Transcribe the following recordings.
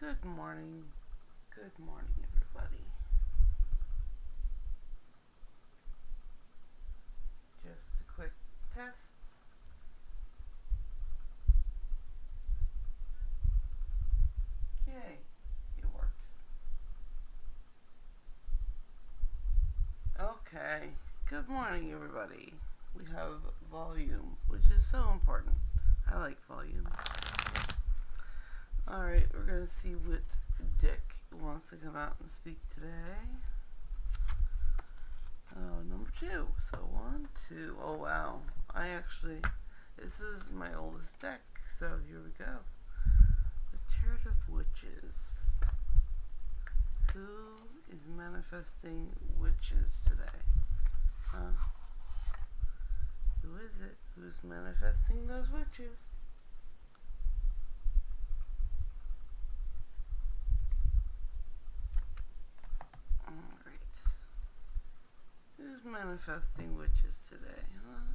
Good morning. Good morning, everybody. Just a quick test. Yay, it works. Okay, good morning, everybody. We have volume, which is so important. I like volume. Alright, we're going to see what Dick wants to come out and speak today. Number 2. So 1, 2. Oh, wow. This is my oldest deck, so here we go. The Tarot of Witches. Who is manifesting witches today? Huh? Who is it? Who's manifesting those witches? Alright. Who's manifesting witches today, huh?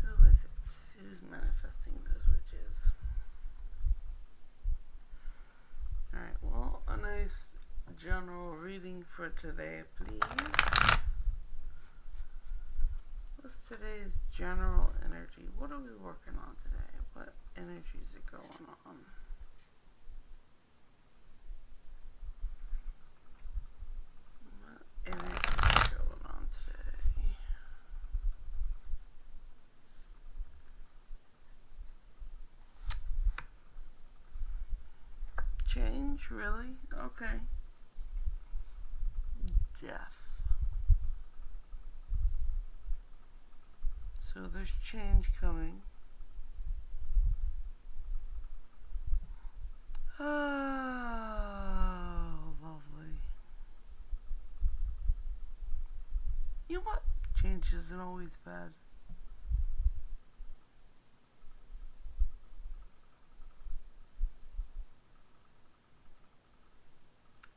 Who is it? Who's manifesting those witches? Alright, well, a nice general reading for today, please. What's today's general energy? What are we working on today? What energies are going on? What energies are going on today? Change, really? Okay. Death. So there's change coming. Oh, lovely. You know what? Change isn't always bad.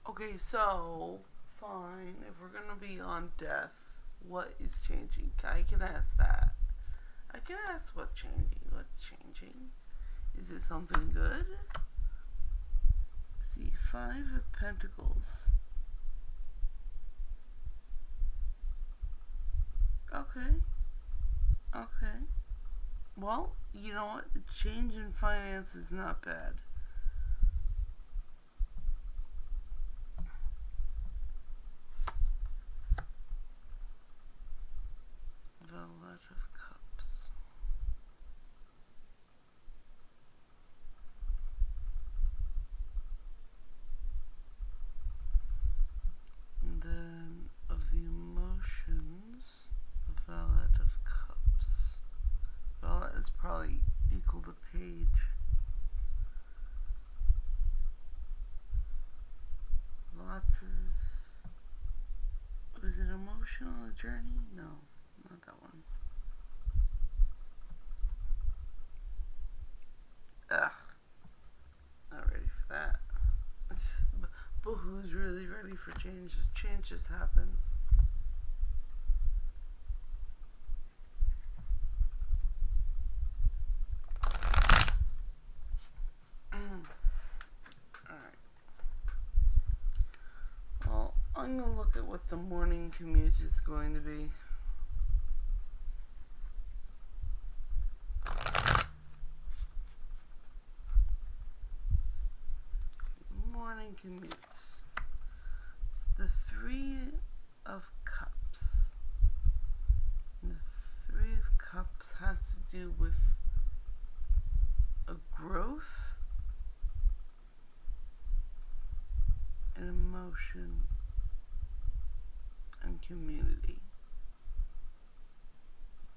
Okay, so, fine. If we're gonna be on death, what is changing? I can ask that. I can ask what's changing. What's changing? Is it something good? See, 5 of Pentacles. Okay. Okay. Well, you know what? Change in finance is not bad. Velvet of Cups. And then of the emotions, the Velvet of Cups. Velvet is probably equal to Page. Lots of... Was it emotional journey? No, not that one. Ugh. Not ready for that. But who's really ready for change? Change just happens. Alright. Well, I'm going to look at what the morning commute is going to be. Morning commute. It's the 3 of Cups. And the 3 of Cups has to do with a growth, an emotion, and community.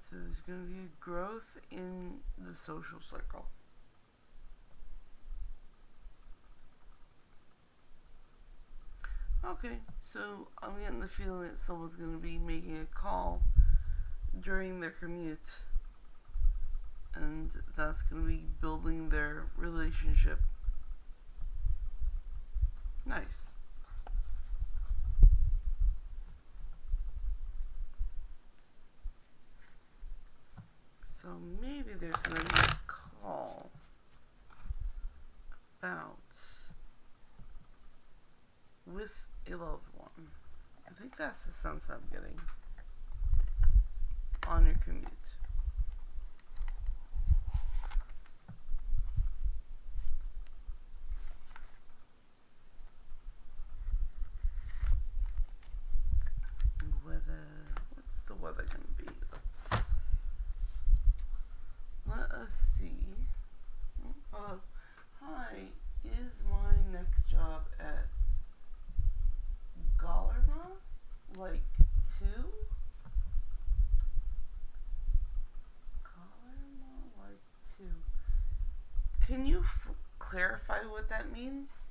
So there's going to be a growth in the social circle. Okay, so I'm getting the feeling that someone's going to be making a call during their commute, and that's going to be building their relationship. Nice. So maybe there's going to be a call a loved one. I think that's the sense I'm getting on your commute. What's the weather gonna be? Let us see. Hi, is my next job at Gallerma like 2? Gallerma like 2. Can you clarify what that means?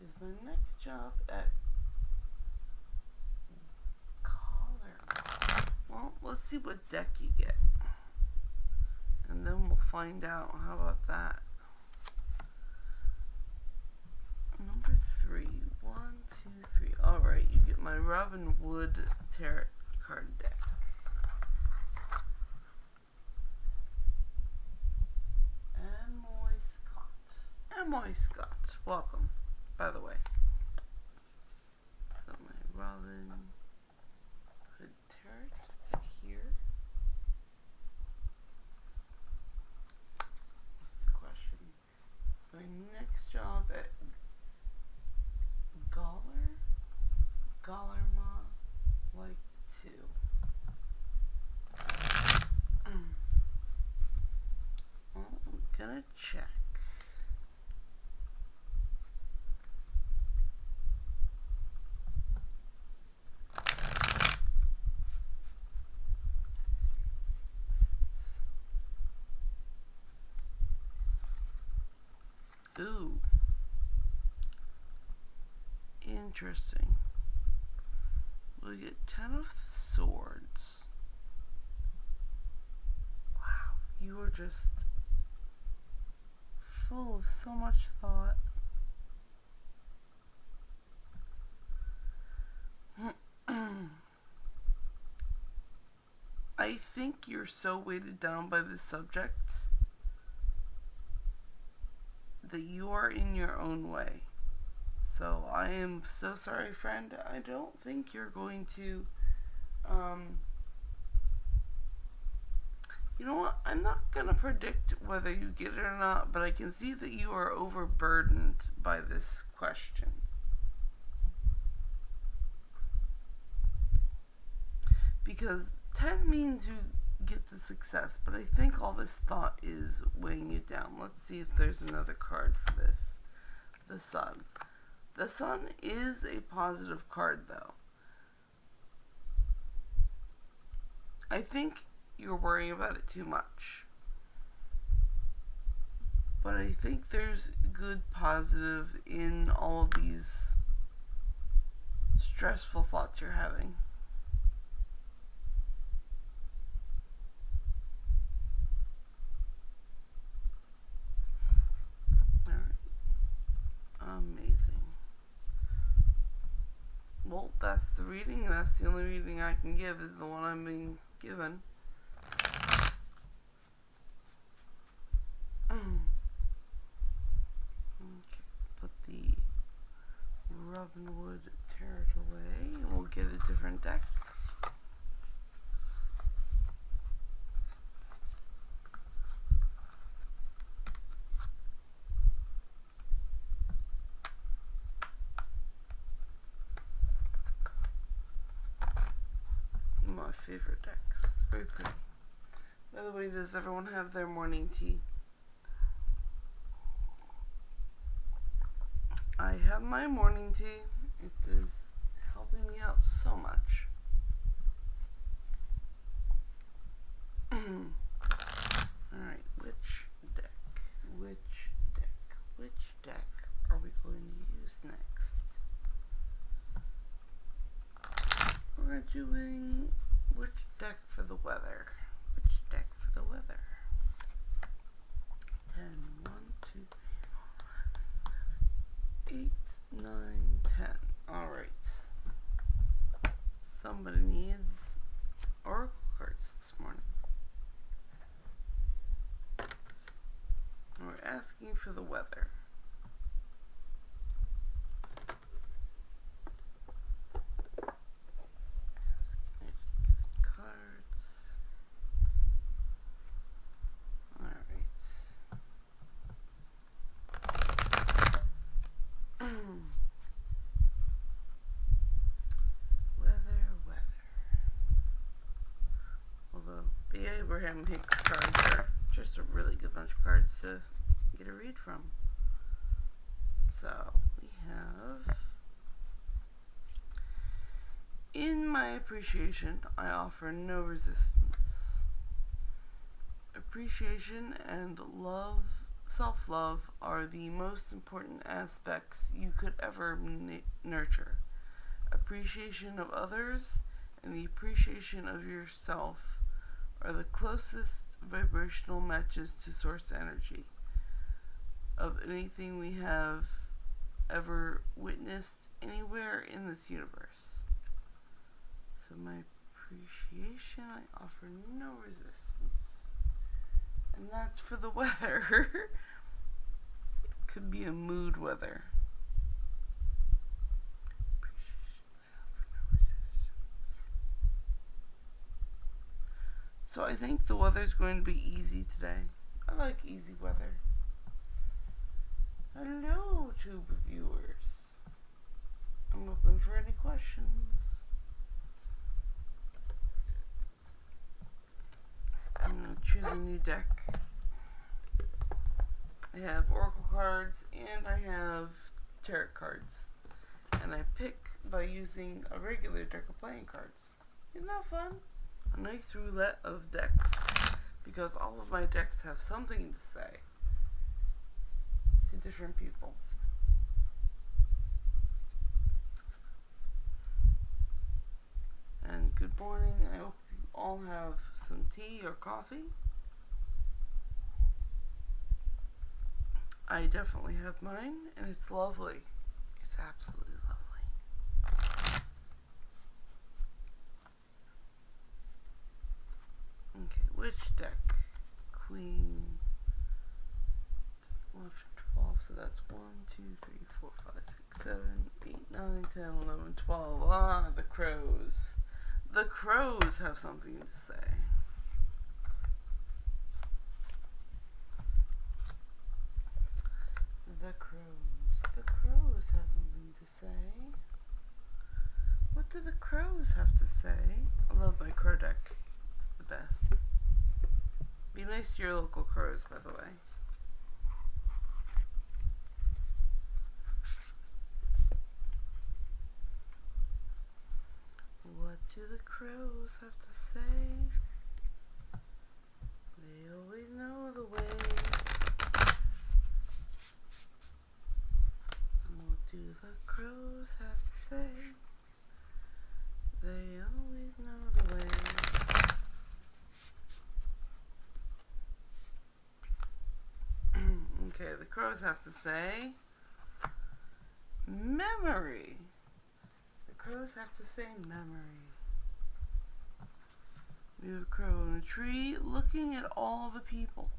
Is my next job at Gallerma? Well, let's see what deck you get. And then we'll find out. How about that? Number 3. 1, 2, 3. Alright, you get my Robin Wood Tarot card deck. Amoy Scott. Welcome, by the way. So my Robin Hood Tarot here. What's the question? My next job at Gallerma like 2. Well, I'm gonna check. Ooh. Interesting. We get 10 of Swords. Wow, you were just full of so much thought. I think you're so weighted down by this subject that you are in your own way. So I am so sorry, friend. I don't think you're going to, you know what? I'm not going to predict whether you get it or not, but I can see that you are overburdened by this question. Because 10 means you get the success, but I think all this thought is weighing you down. Let's see if there's another card for this. The Sun. The Sun is a positive card, though. I think you're worrying about it too much. But I think there's good positive in all of these stressful thoughts you're having. Amazing. Well, that's the reading, and that's the only reading I can give, is the one I'm being given. Okay, put the Robin Wood Tarot away, and we'll get a different deck. My favorite decks. Very pretty. By the way, does everyone have their morning tea? I have my morning tea. It is helping me out so much. Alright, which deck are we going to use next? We're doing which deck for the weather? 10, 1, 2, 3, 4, 5, 6, 7, 8, 9, 10. Alright. Somebody needs oracle cards this morning. We're asking for the weather. Abraham Hicks cards are just a really good bunch of cards to get a read from. So we have, in my appreciation, I offer no resistance. Appreciation and love, self-love, are the most important aspects you could ever nurture. Appreciation of others and the appreciation of yourself are the closest vibrational matches to source energy of anything we have ever witnessed anywhere in this universe. So my appreciation, I offer no resistance. And that's for the weather. It could be a mood weather. Appreciation, I offer no resistance. So I think the weather's going to be easy today. I like easy weather. Hello, tube viewers. I'm open for any questions. I'm going to choose a new deck. I have Oracle cards and I have Tarot cards. And I pick by using a regular deck of playing cards. Isn't that fun? A nice roulette of decks, because all of my decks have something to say to different people. And good morning. I hope you all have some tea or coffee. I definitely have mine, and it's lovely. It's absolutely lovely. Okay, which deck? Queen. Left 12, so that's 1, 2, 3, 4, 5, 6, 7, 8, 9, 10, 11, 12. Ah, the crows. The crows have something to say. The crows. The crows have something to say. What do the crows have to say? I love my crow deck. It's the best. Be nice to your local crows, by the way. What do the crows have to say? They always know the way. What do the crows have to say? They always know the way. Okay, the crows have to say memory. The crows have to say memory. We have a crow in a tree looking at all the people.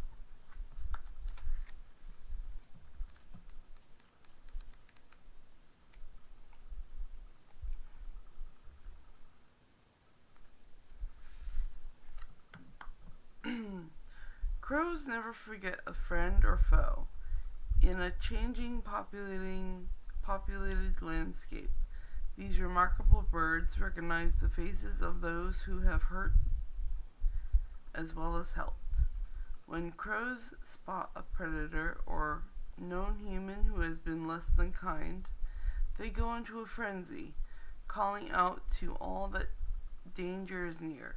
Crows never forget a friend or foe. In a changing, populated landscape, these remarkable birds recognize the faces of those who have hurt as well as helped. When crows spot a predator or known human who has been less than kind, they go into a frenzy, calling out to all that danger is near.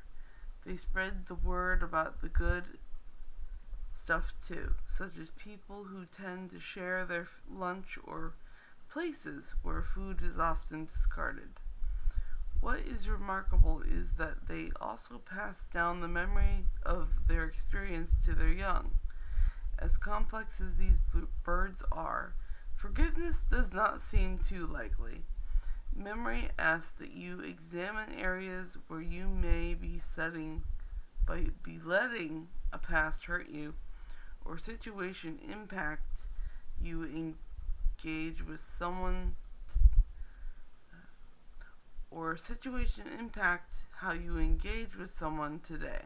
They spread the word about the good stuff too, such as people who tend to share their lunch or places where food is often discarded. What is remarkable is that they also pass down the memory of their experience to their young. As complex as these birds are, forgiveness does not seem too likely. Memory asks that you examine areas where you may be letting a past hurt you, or situation impact you engage with someone, or situation impact how you engage with someone today.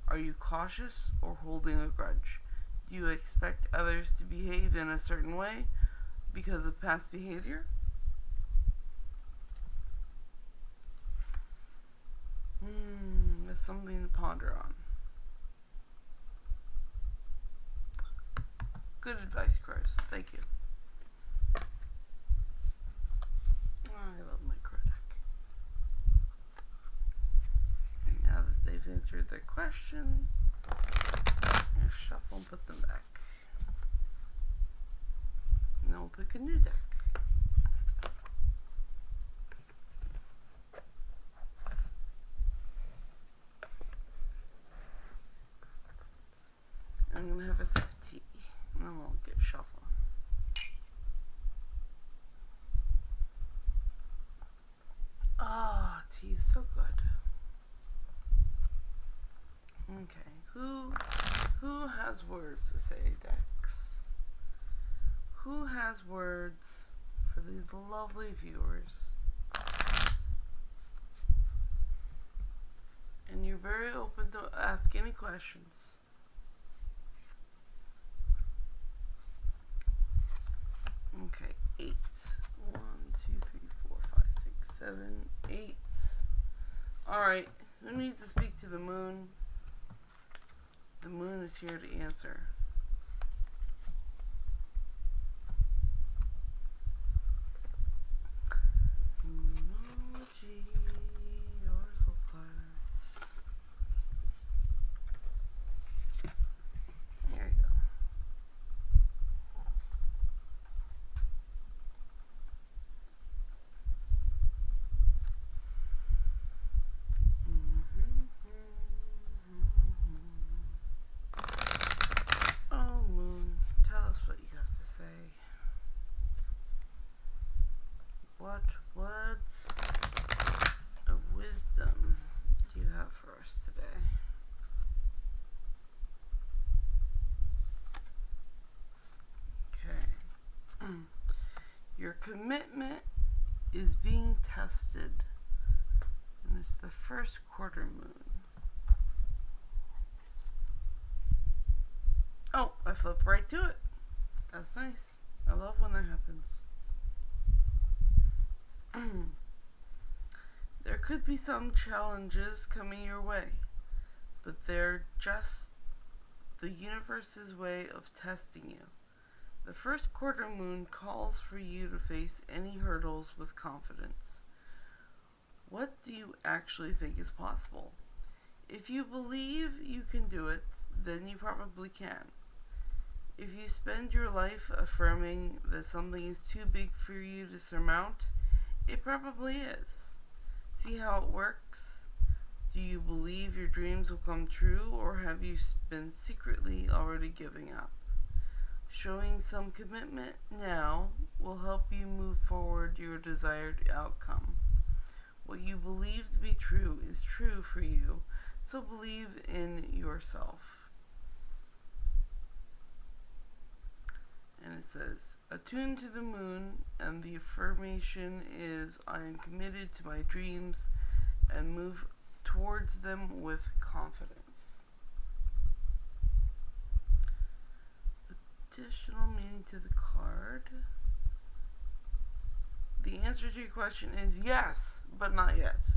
Are you cautious or holding a grudge? Do you expect others to behave in a certain way because of past behavior? That's something to ponder on. Good advice, Crows. Thank you. I love my Crow deck. And now that they've answered their question, I'll shuffle and put them back. And then we'll pick a new deck. I'm going to have a sip of tea, and then we'll get shuffling. Ah, tea is so good. Okay, who has words to say, Dex? Who has words for these lovely viewers? And you're very open to ask any questions. Okay, 8. 1, 2, 3, 4, 5, 6, 7, 8. Alright, who needs to speak to the moon? The moon is here to answer. Moonology, oracle cards. There you go. Oh, moon, tell us what you have to say. What words of wisdom do you have for us today? Okay. Your commitment is being tested, and it's the first quarter moon. Oh, I flipped right to it. That's nice. I love when that happens. There could be some challenges coming your way, but they're just the universe's way of testing you. The first quarter moon calls for you to face any hurdles with confidence. What do you actually think is possible? If you believe you can do it, then you probably can. If you spend your life affirming that something is too big for you to surmount, it probably is. See how it works? Do you believe your dreams will come true, or have you been secretly already giving up? Showing some commitment now will help you move forward your desired outcome. What you believe to be true is true for you, so believe in yourself. And it says, attuned to the moon, and the affirmation is, I am committed to my dreams and move towards them with confidence. Additional meaning to the card. The answer to your question is yes, but not yet.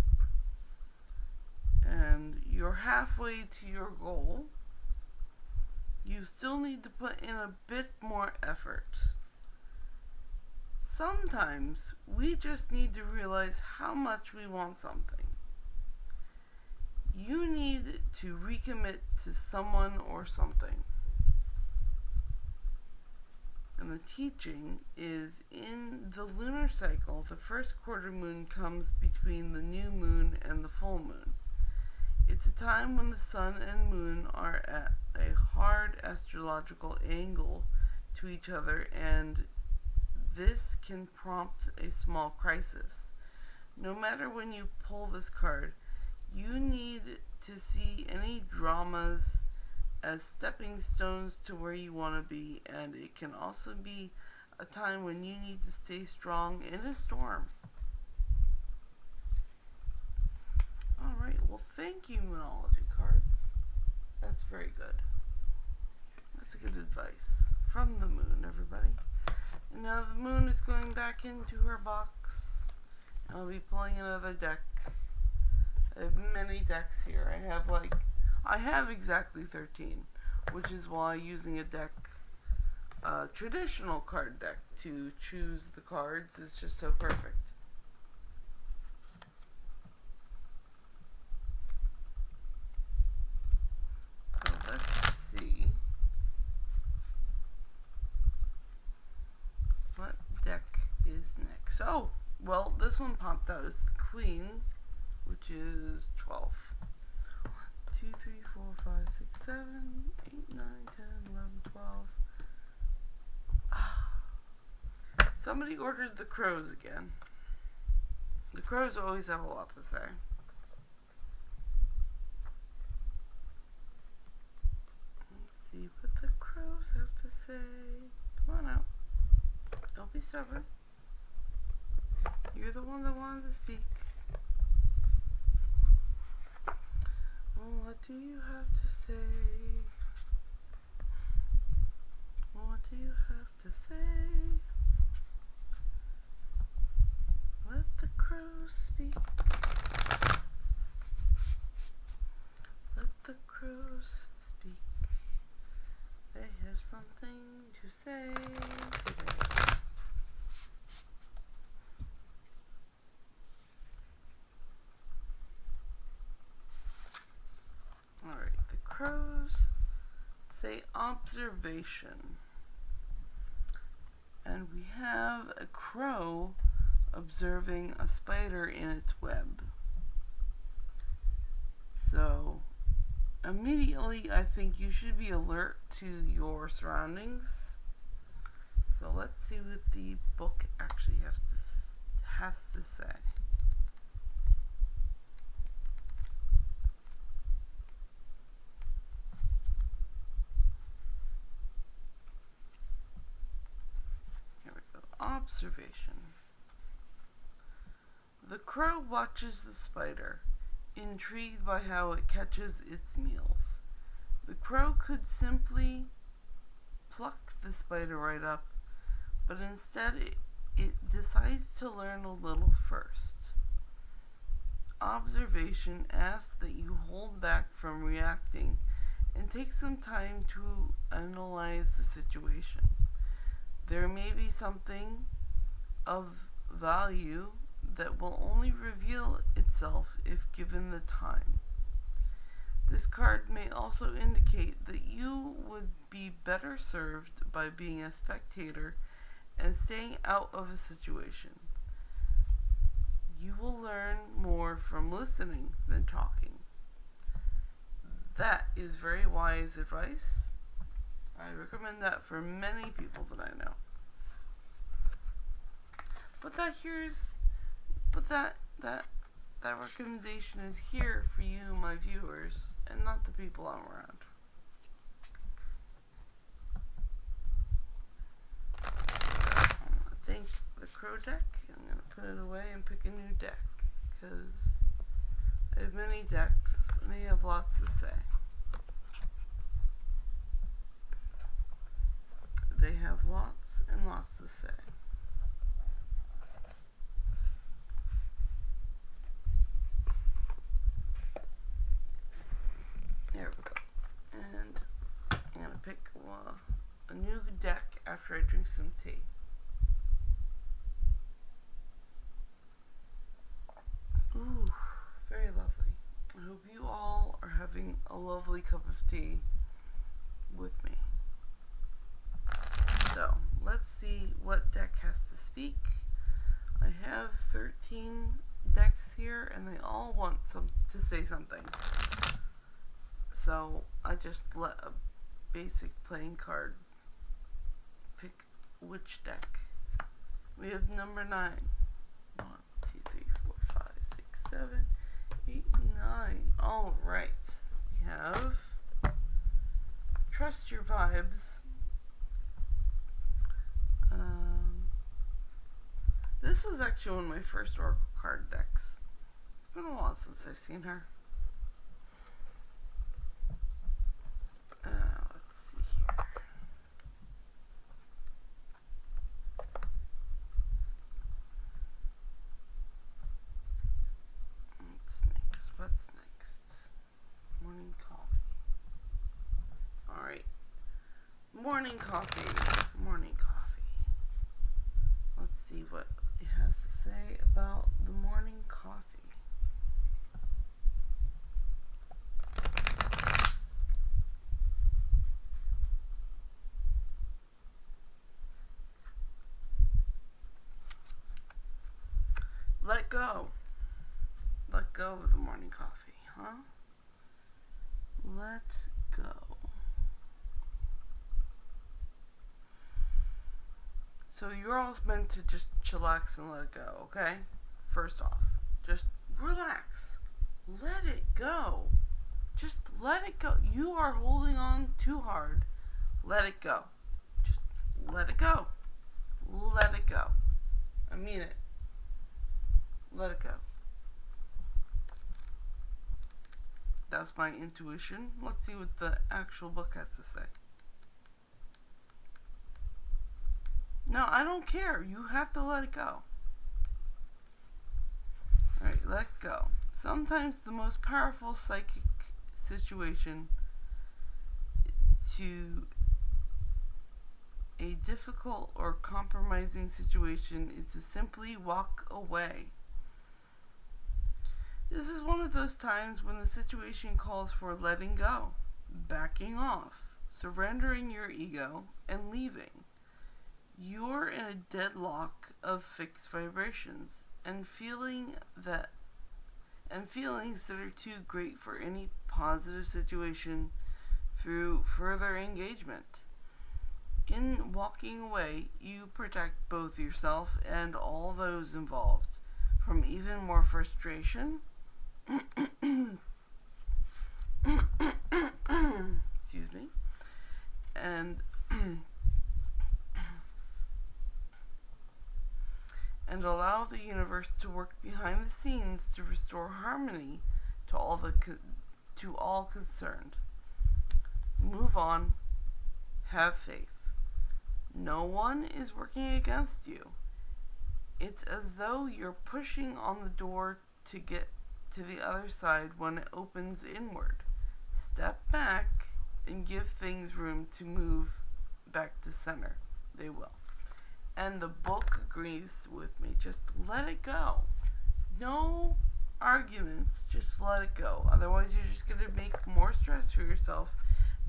And you're halfway to your goal. You still need to put in a bit more effort. Sometimes we just need to realize how much we want something. You need to recommit to someone or something. And the teaching is, in the lunar cycle, the first quarter moon comes between the new moon and the full moon. It's a time when the sun and moon are at a hard astrological angle to each other, and this can prompt a small crisis. No matter when you pull this card, you need to see any dramas as stepping stones to where you want to be, and it can also be a time when you need to stay strong in a storm. Alright, well, thank you, Moonology cards. That's very good. That's good advice from the moon, everybody. And now the moon is going back into her box. I'll be pulling another deck. I have many decks here. I have exactly 13, which is why using a deck a traditional card deck to choose the cards is just so perfect. So let's see what deck is next. Oh, well, this one popped out as the Queen, which is 12. 1, 2, 3, 4, 5, 6, 7, 8, 9, 10, 11, 12. Somebody ordered the crows again. The crows always have a lot to say. Let's see what the crows have to say. Come on out. Don't be stubborn. You're the one that wanted to speak. What do you have to say? What do you have to say? Let the crows speak. Let the crows speak. They have something to say today. Alright, the crows say observation. And we have a crow observing a spider in its web. So immediately I think you should be alert to your surroundings. So let's see what the book actually has to say. Here we go. Observation. The crow watches the spider, intrigued by how it catches its meals. The crow could simply pluck the spider right up, but instead it decides to learn a little first. Observation asks that you hold back from reacting and take some time to analyze the situation. There may be something of value that will only reveal itself if given the time. This card may also indicate that you would be better served by being a spectator and staying out of a situation. You will learn more from listening than talking. That is very wise advice. I recommend that for many people that I know. But that recommendation is here for you, my viewers, and not the people I'm around. I'm gonna thank the crow deck. I'm gonna put it away and pick a new deck because I have many decks and they have lots to say. They have lots and lots to say. There we go. And I'm going to pick a new deck after I drink some tea. Ooh, very lovely. I hope you all are having a lovely cup of tea with me. So, let's see what deck has to speak. I have 13 decks here and they all want to say something. So I just let a basic playing card pick which deck. We have number 9. 1, 2, 3, 4, 5, 6, 7, 8, 9. Alright. We have Trust Your Vibes. This was actually one of my first Oracle card decks. It's been a while since I've seen her. Let's see here. What's next? Morning coffee. Alright. Morning coffee. what it has to say about the morning coffee. Let go. Let go of the morning coffee, huh? Let go. So you're all meant to just chillax and let it go, okay? First off, just relax. Let it go. Just let it go. You are holding on too hard. Let it go. Just let it go. Let it go. I mean it. Let it go. That's my intuition. Let's see what the actual book has to say. No, I don't care. You have to let it go. Alright, let go. Sometimes the most powerful psychic situation to a difficult or compromising situation is to simply walk away. This is one of those times when the situation calls for letting go, backing off, surrendering your ego, and leaving. You're in a deadlock of fixed vibrations and feelings that are too great for any positive situation through further engagement. In walking away, you protect both yourself and all those involved from even more frustration, excuse me, and allow the universe to work behind the scenes to restore harmony to all concerned. Move on. Have faith. No one is working against you. It's as though you're pushing on the door to get to the other side when it opens inward. Step back and give things room to move back to center. They will. And the book agrees with me. Just let it go. No arguments. Just let it go. Otherwise, you're just going to make more stress for yourself.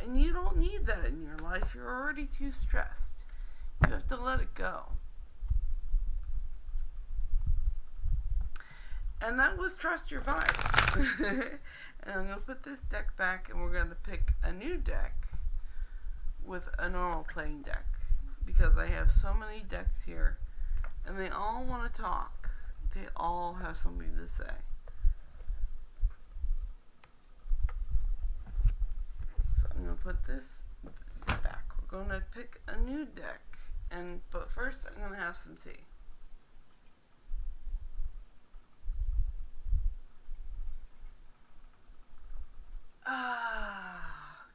And you don't need that in your life. You're already too stressed. You have to let it go. And that was Trust Your Vibe. And I'm going to put this deck back and we're going to pick a new deck with a normal playing deck. Because I have so many decks here. And they all want to talk. They all have something to say. So I'm going to put this back. We're going to pick a new deck. But first I'm going to have some tea.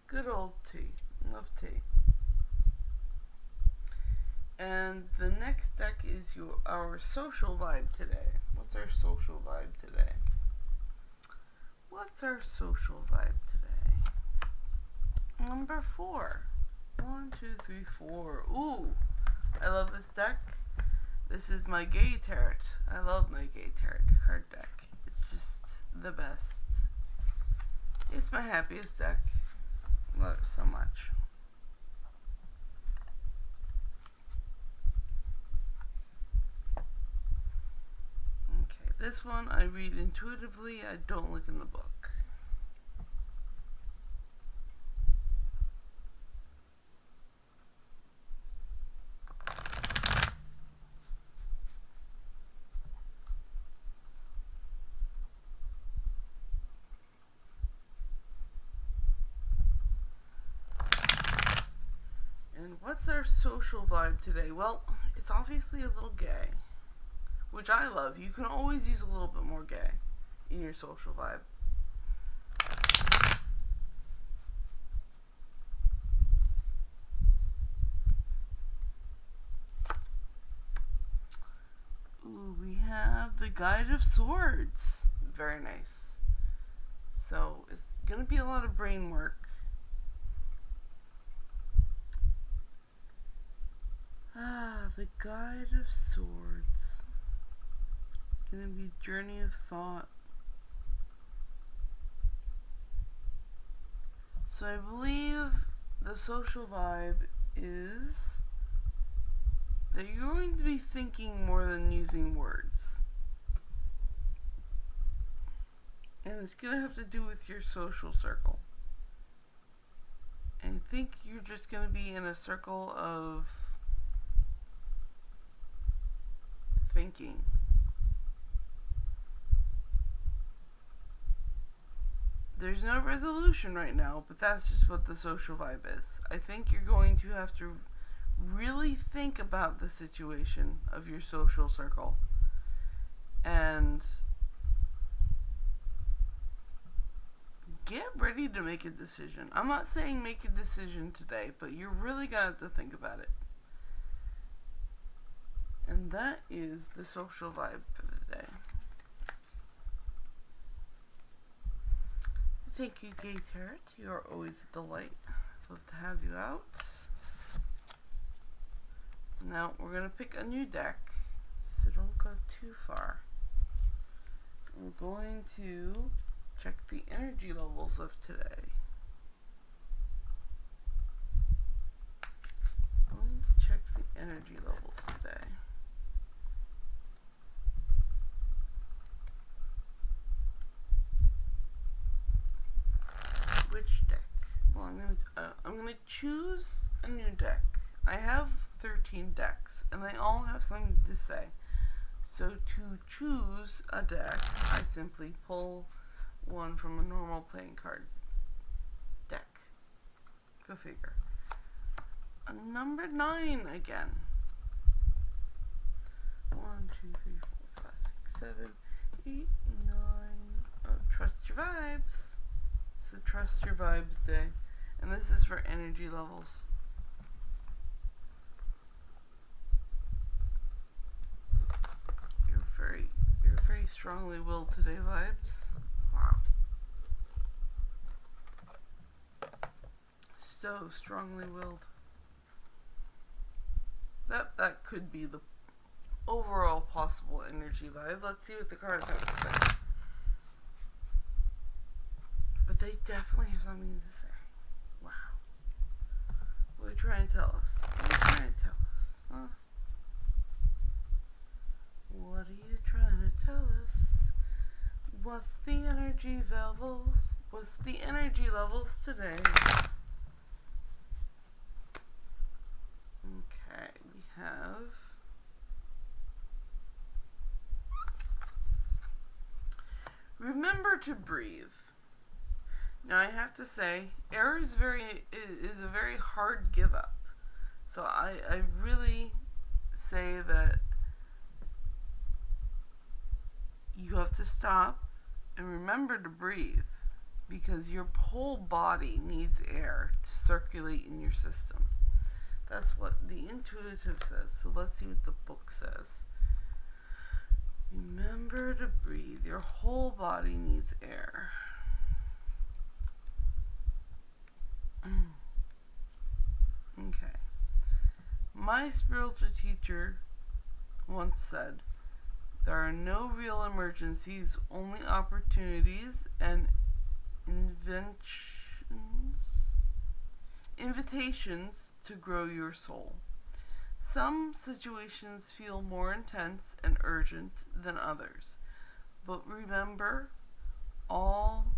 Good old tea. Love tea. And the next deck is our social vibe today. What's our social vibe today? What's our social vibe today? Number 4. 1, 2, 3, 4. Ooh, I love this deck. This is my Gay Tarot. I love my Gay Tarot card deck. It's just the best. It's my happiest deck. Love it so much. Okay, this one I read intuitively. I don't look in the book. What's our social vibe today? Well, it's obviously a little gay, which I love. You can always use a little bit more gay in your social vibe. Ooh, we have the Guide of Swords. Very nice. So, it's going to be a lot of brain work. The Guide of Swords. It's going to be Journey of Thought. So I believe the social vibe is that you're going to be thinking more than using words. And it's going to have to do with your social circle. And I think you're just going to be in a circle of thinking. There's no resolution right now, but that's just what the social vibe is. I think you're going to have to really think about the situation of your social circle. And get ready to make a decision. I'm not saying make a decision today, but you're really going to have to think about it. And that is the social vibe for the day. Thank you, Gay Tarot. You are always a delight. I'd love to have you out. Now we're going to pick a new deck, so don't go too far. We're going to check the energy levels of today. I'm going to check the energy levels today. Which deck? Well, I'm gonna choose a new deck. I have 13 decks, and they all have something to say. So to choose a deck, I simply pull one from a normal playing card deck. Go figure. Number 9 again. 1, 2, 3, 4, 5, 6, 7, 8, 9. Oh, trust your vibes. It's a Trust Your Vibes day. And this is for energy levels. You're very strongly willed today, vibes. Wow. So strongly willed. That could be the overall possible energy vibe. Let's see what the cards have to say. But they definitely have something to say. Wow. What are you trying to tell us? What are you trying to tell us? Huh? What are you trying to tell us? What's the energy levels? What's the energy levels today? Okay, we have remember to breathe. Now I have to say, air is a very hard give up. So I really say that you have to stop and remember to breathe, because your whole body needs air to circulate in your system. That's what the intuitive says. So let's see what the book says. Remember to breathe. Your whole body needs air. Okay. My spiritual teacher once said, there are no real emergencies, only opportunities and invitations to grow your soul. Some situations feel more intense and urgent than others, but remember, all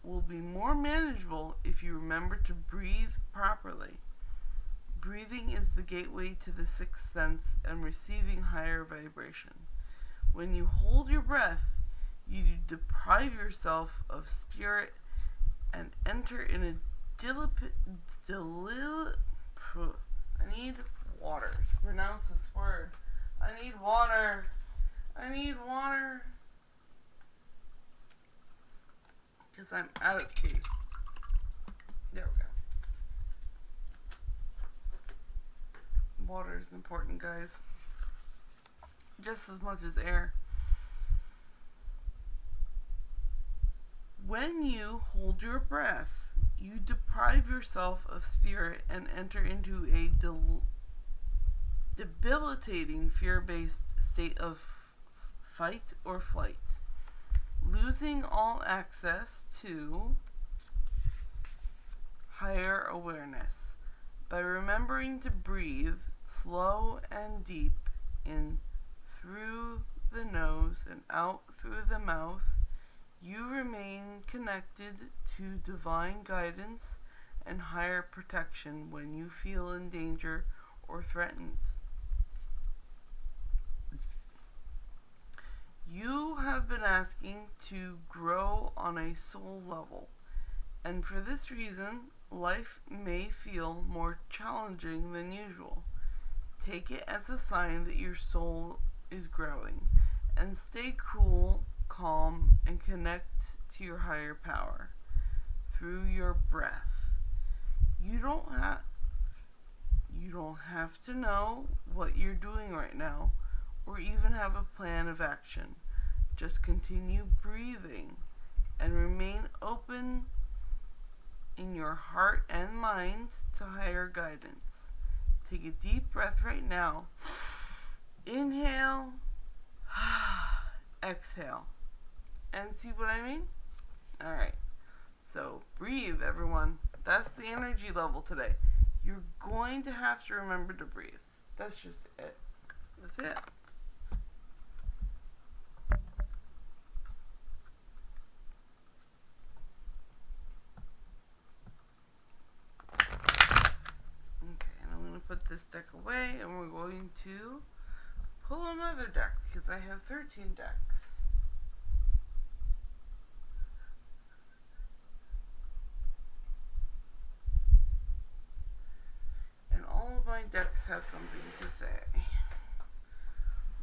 will be more manageable if you remember to breathe properly. Breathing is the gateway to the sixth sense and receiving higher vibration. When you hold your breath, you deprive yourself of spirit and enter in a I need water to pronounce this word. I need water. Because I'm out of tea. There we go. Water is important, guys. Just as much as air. When you hold your breath, you deprive yourself of spirit and enter into a debilitating fear-based state of fight or flight, losing all access to higher awareness. By remembering to breathe slow and deep in through the nose and out through the mouth, you remain connected to divine guidance and higher protection when you feel in danger or threatened. You have been asking to grow on a soul level, and for this reason, life may feel more challenging than usual. Take it as a sign that your soul is growing, and stay cool, calm, and connect to your higher power through your breath. You don't have to know what you're doing right now, or even have a plan of action. Just continue breathing and remain open in your heart and mind to higher guidance. Take a deep breath right now. Inhale, exhale. And see what I mean? Alright, so breathe, everyone. That's the energy level today. You're going to have to remember to breathe. That's just it. That's it. Put this deck away, and we're going to pull another deck because I have 13 decks. And all of my decks have something to say.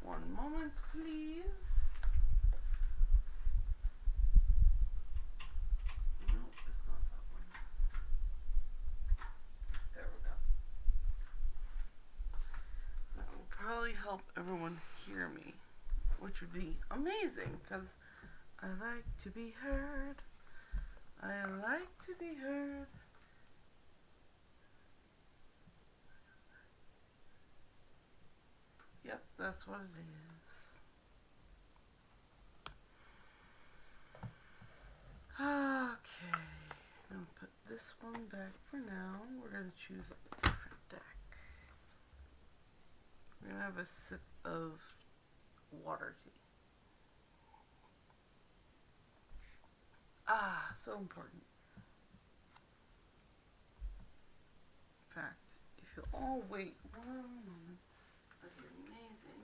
One moment, please. Nope, it's not that one. There we go. That will probably help everyone hear me, which would be amazing because I like to be heard. I like to be heard. Yep, that's what it is. Okay, I'm going to put this one back for now. We're going to choose a different deck. We're going to have a sip of water tea. Ah, so important. In fact, if you'll all wait 1 moment, that'd be amazing.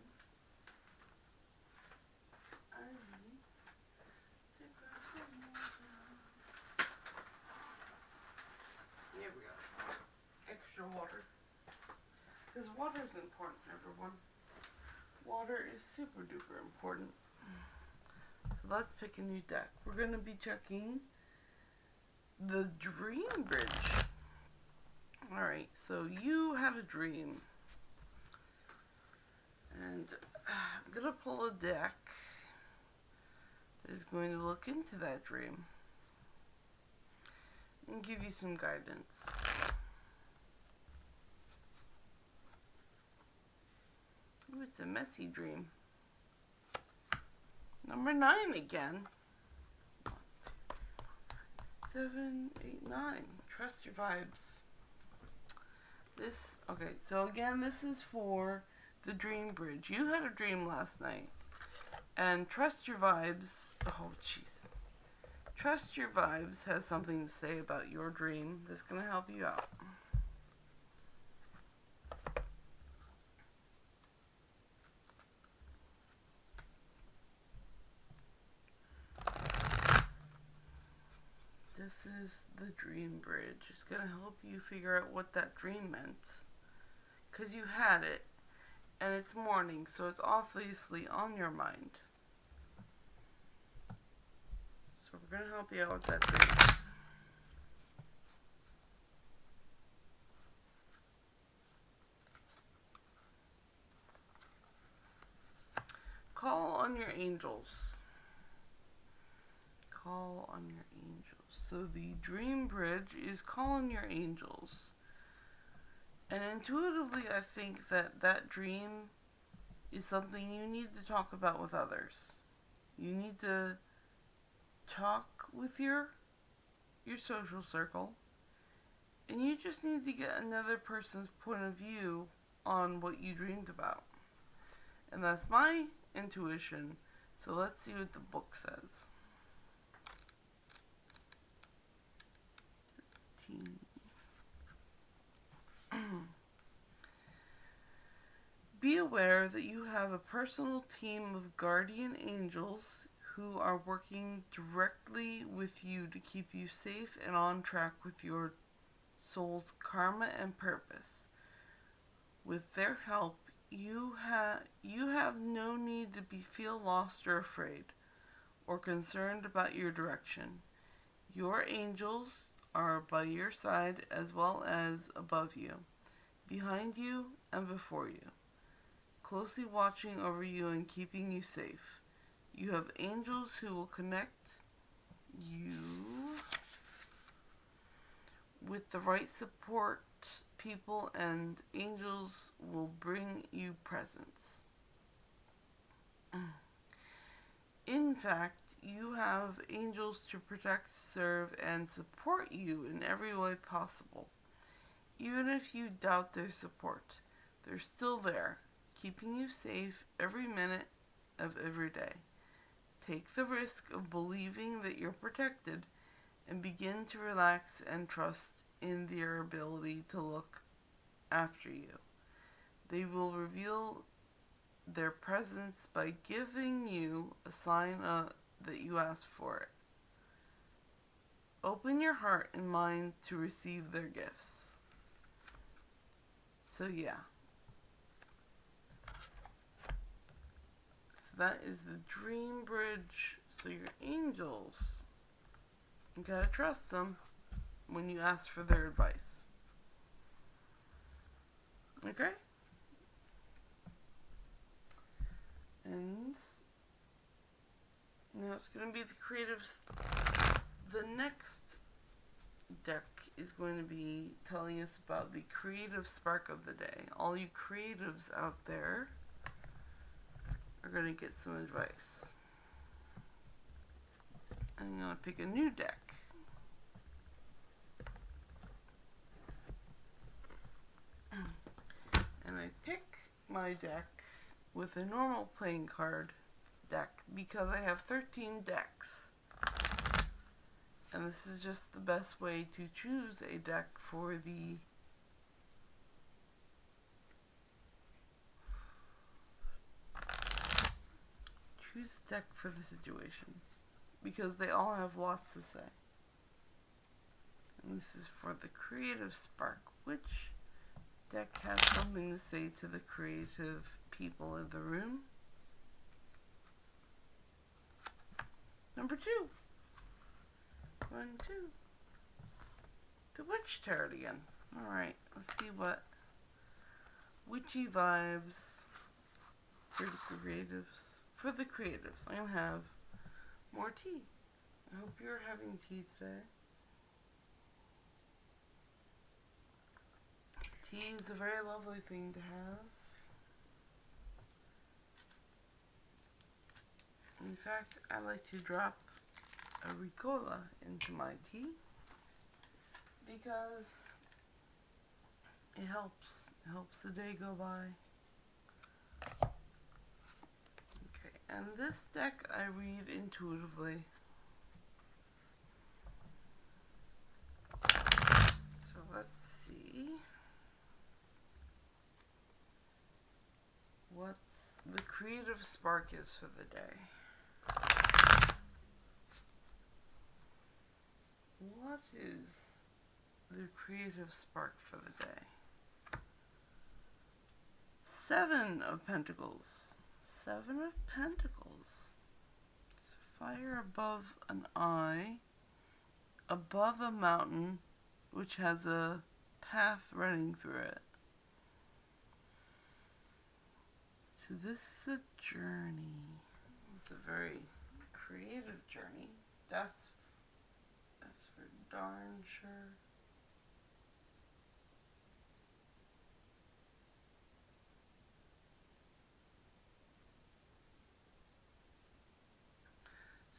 I need to grab some water. Here we go. Extra water. Because water is important, everyone. Water is super duper important. So let's pick a new deck. We're going to be checking the Dream Bridge. Alright, so you had a dream. And I'm going to pull a deck that is going to look into that dream and give you some guidance. Ooh, it's a messy dream. Number 9 again. 1, 2, 7, 8, 9. Trust your vibes. Okay, so again, this is for the Dream Bridge. You had a dream last night. And Trust Your Vibes, oh jeez. Trust Your Vibes has something to say about your dream that's going to help you out. This is the Dream Bridge. It's going to help you figure out what that dream meant. Because you had it, and it's morning, so it's obviously on your mind. So we're going to help you out with that dream. Call on your angels. Call on your angels. So the Dream Bridge is calling your angels. And intuitively, I think that that dream is something you need to talk about with others. You need to talk with your social circle, and you just need to get another person's point of view on what you dreamed about. And that's my intuition. So let's see what the book says. Be aware that you have a personal team of guardian angels who are working directly with you to keep you safe and on track with your soul's karma and purpose. With their help, you have no need to feel lost or afraid or concerned about your direction. Your angels are by your side as well as above you, behind you, and before you, closely watching over you and keeping you safe. You have angels who will connect you with the right support people, and angels will bring you presents. In fact, you have angels to protect, serve, and support you in every way possible. Even if you doubt their support, they're still there, keeping you safe every minute of every day. Take the risk of believing that you're protected and begin to relax and trust in their ability to look after you. They will reveal their presence by giving you a sign that you ask for it. Open your heart and mind to receive their gifts. So yeah. So that is the dream bridge. So your angels, you gotta trust them when you ask for their advice. Okay? And now it's going to be the creatives. The next deck is going to be telling us about the creative spark of the day. All you creatives out there are going to get some advice. I'm going to pick a new deck. And I pick my deck with a normal playing card deck because I have 13 decks. And this is just the best way to choose a deck for the situation. Because they all have lots to say. And this is for the creative spark. Which deck has something to say to the creative people in the room? Number 2. 1, 2. The Witch Tarot again. Alright, let's see what witchy vibes for the creatives. For the creatives, I'm going to have more tea. I hope you're having tea today. Tea is a very lovely thing to have. In fact, I like to drop a Ricola into my tea because it helps the day go by. Okay, and this deck I read intuitively. So let's see what the creative spark is for the day. What is the creative spark for the day? 7 of Pentacles. 7 of Pentacles. So fire above an eye, above a mountain, which has a path running through it. So this is a journey. It's a very creative journey. That's for darn sure.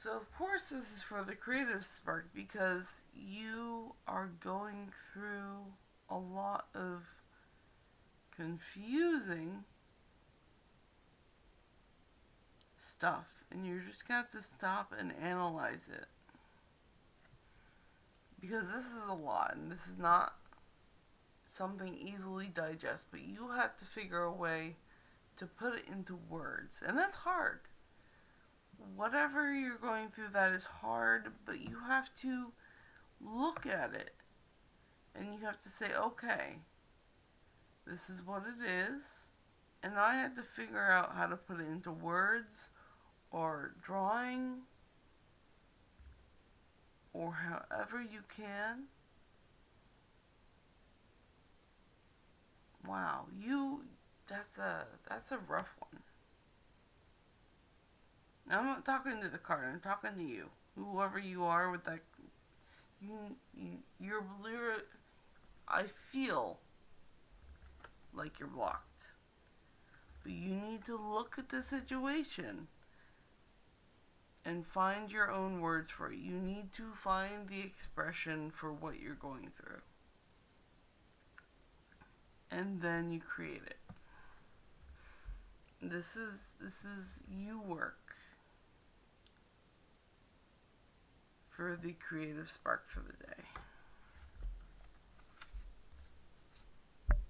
So, of course, this is for the creative spark because you are going through a lot of confusing stuff, and you just got to stop and analyze it. Because this is a lot, and this is not something easily digest, but you have to figure a way to put it into words, and that's hard. Whatever you're going through, that is hard, but you have to look at it, and you have to say, okay, this is what it is, and I had to figure out how to put it into words, or drawing, or however you can. Wow, that's a rough one. Now, I'm not talking to the card, I'm talking to you. Whoever you are with that, you're, I feel like you're blocked. But you need to look at the situation and find your own words for it. You need to find the expression for what you're going through. And then you create it. This is you work for the creative spark for the day.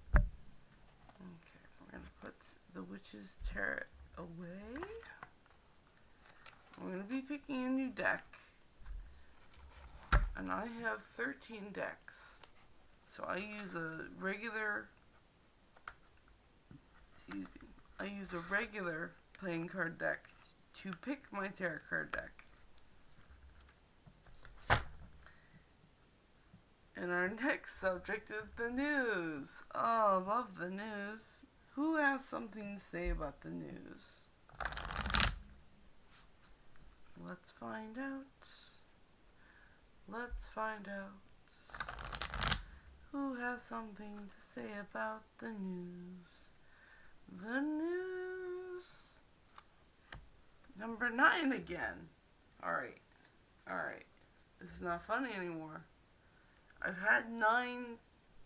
Okay, we're going to put the Witch's Tarot away. We're going to be picking a new deck. And I have 13 decks. So I use a regular playing card deck to pick my tarot card deck. And our next subject is the news. Oh, love the news. Who has something to say about the news? Let's find out. Let's find out. Who has something to say about the news? The news. Number 9 again. Alright. This is not funny anymore. I've had 9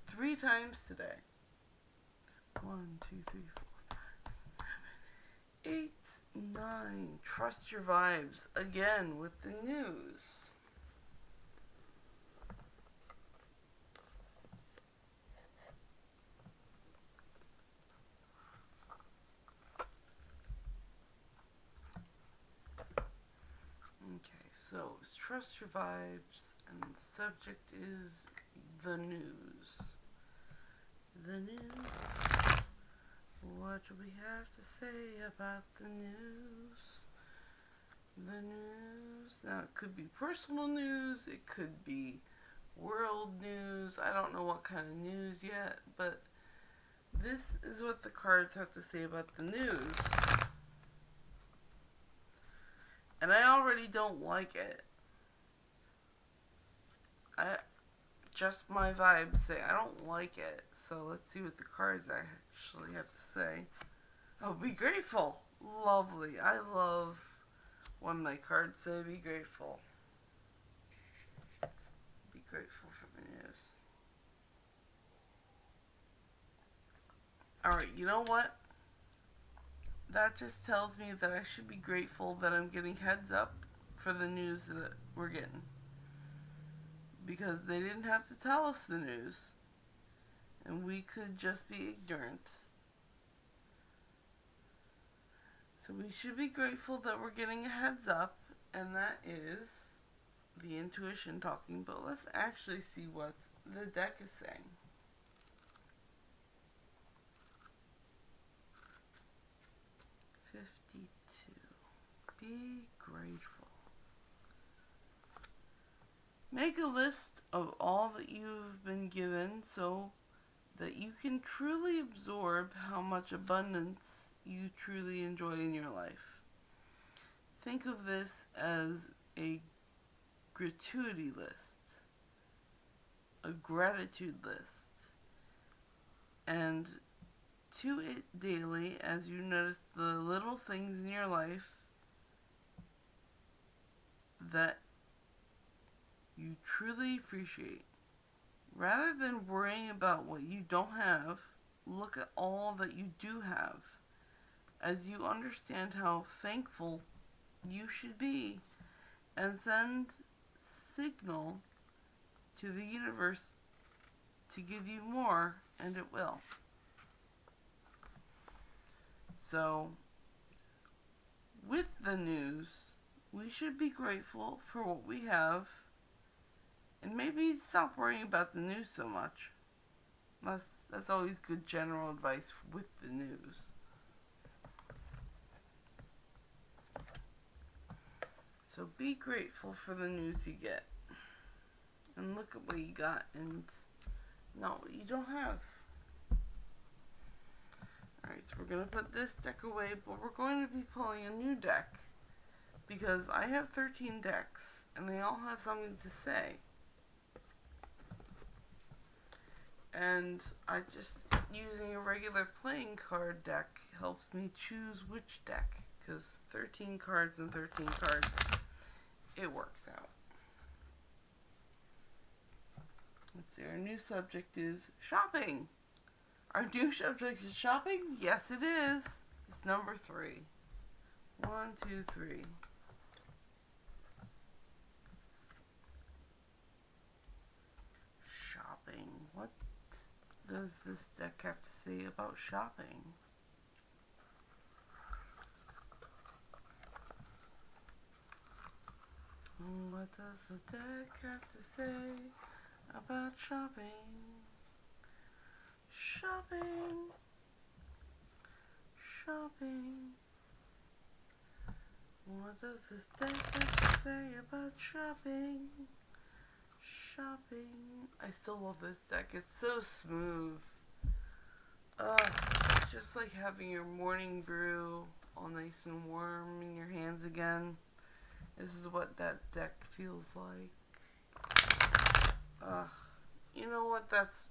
3 times today. 1, 2, 3, 4, 5, 7, 8, 9. Trust your vibes again with the news. Okay, so it's trust your vibes, and the subject is the news. The news. What do we have to say about the news? The news. Now, it could be personal news, it could be world news. I don't know what kind of news yet, but this is what the cards have to say about the news. And I already don't like it. Just my vibes say I don't like it. So let's see what the cards actually have to say. Oh, be grateful. Lovely. I love when my cards say be grateful. Be grateful for the news. Alright, you know what? That just tells me that I should be grateful that I'm getting heads up for the news that we're getting. Because they didn't have to tell us the news. And we could just be ignorant. So we should be grateful that we're getting a heads up. And that is the intuition talking. But let's actually see what the deck is saying. Be grateful. Make a list of all that you've been given so that you can truly absorb how much abundance you truly enjoy in your life. Think of this as a gratuity list, a gratitude list, and to it daily as you notice the little things in your life that you truly appreciate. Rather than worrying about what you don't have, look at all that you do have. As you understand how thankful you should be, and send signal to the universe to give you more, and it will. So, with the news, we should be grateful for what we have, and maybe stop worrying about the news so much. That's always good general advice with the news. So be grateful for the news you get. And look at what you got and not what you don't have. Alright, so we're going to put this deck away, but we're going to be pulling a new deck. Because I have 13 decks, and they all have something to say. And using a regular playing card deck helps me choose which deck. Because 13 cards and 13 cards, it works out. Let's see, our new subject is shopping. Our new subject is shopping? Yes, it is. It's number 3. 1, 2, 3. Shopping. What does this deck have to say about shopping? What does the deck have to say about shopping? Shopping. Shopping. What does this deck have to say about shopping? Shopping. I still love this deck. It's so smooth. It's just like having your morning brew all nice and warm in your hands again. This is what that deck feels like. You know what? That's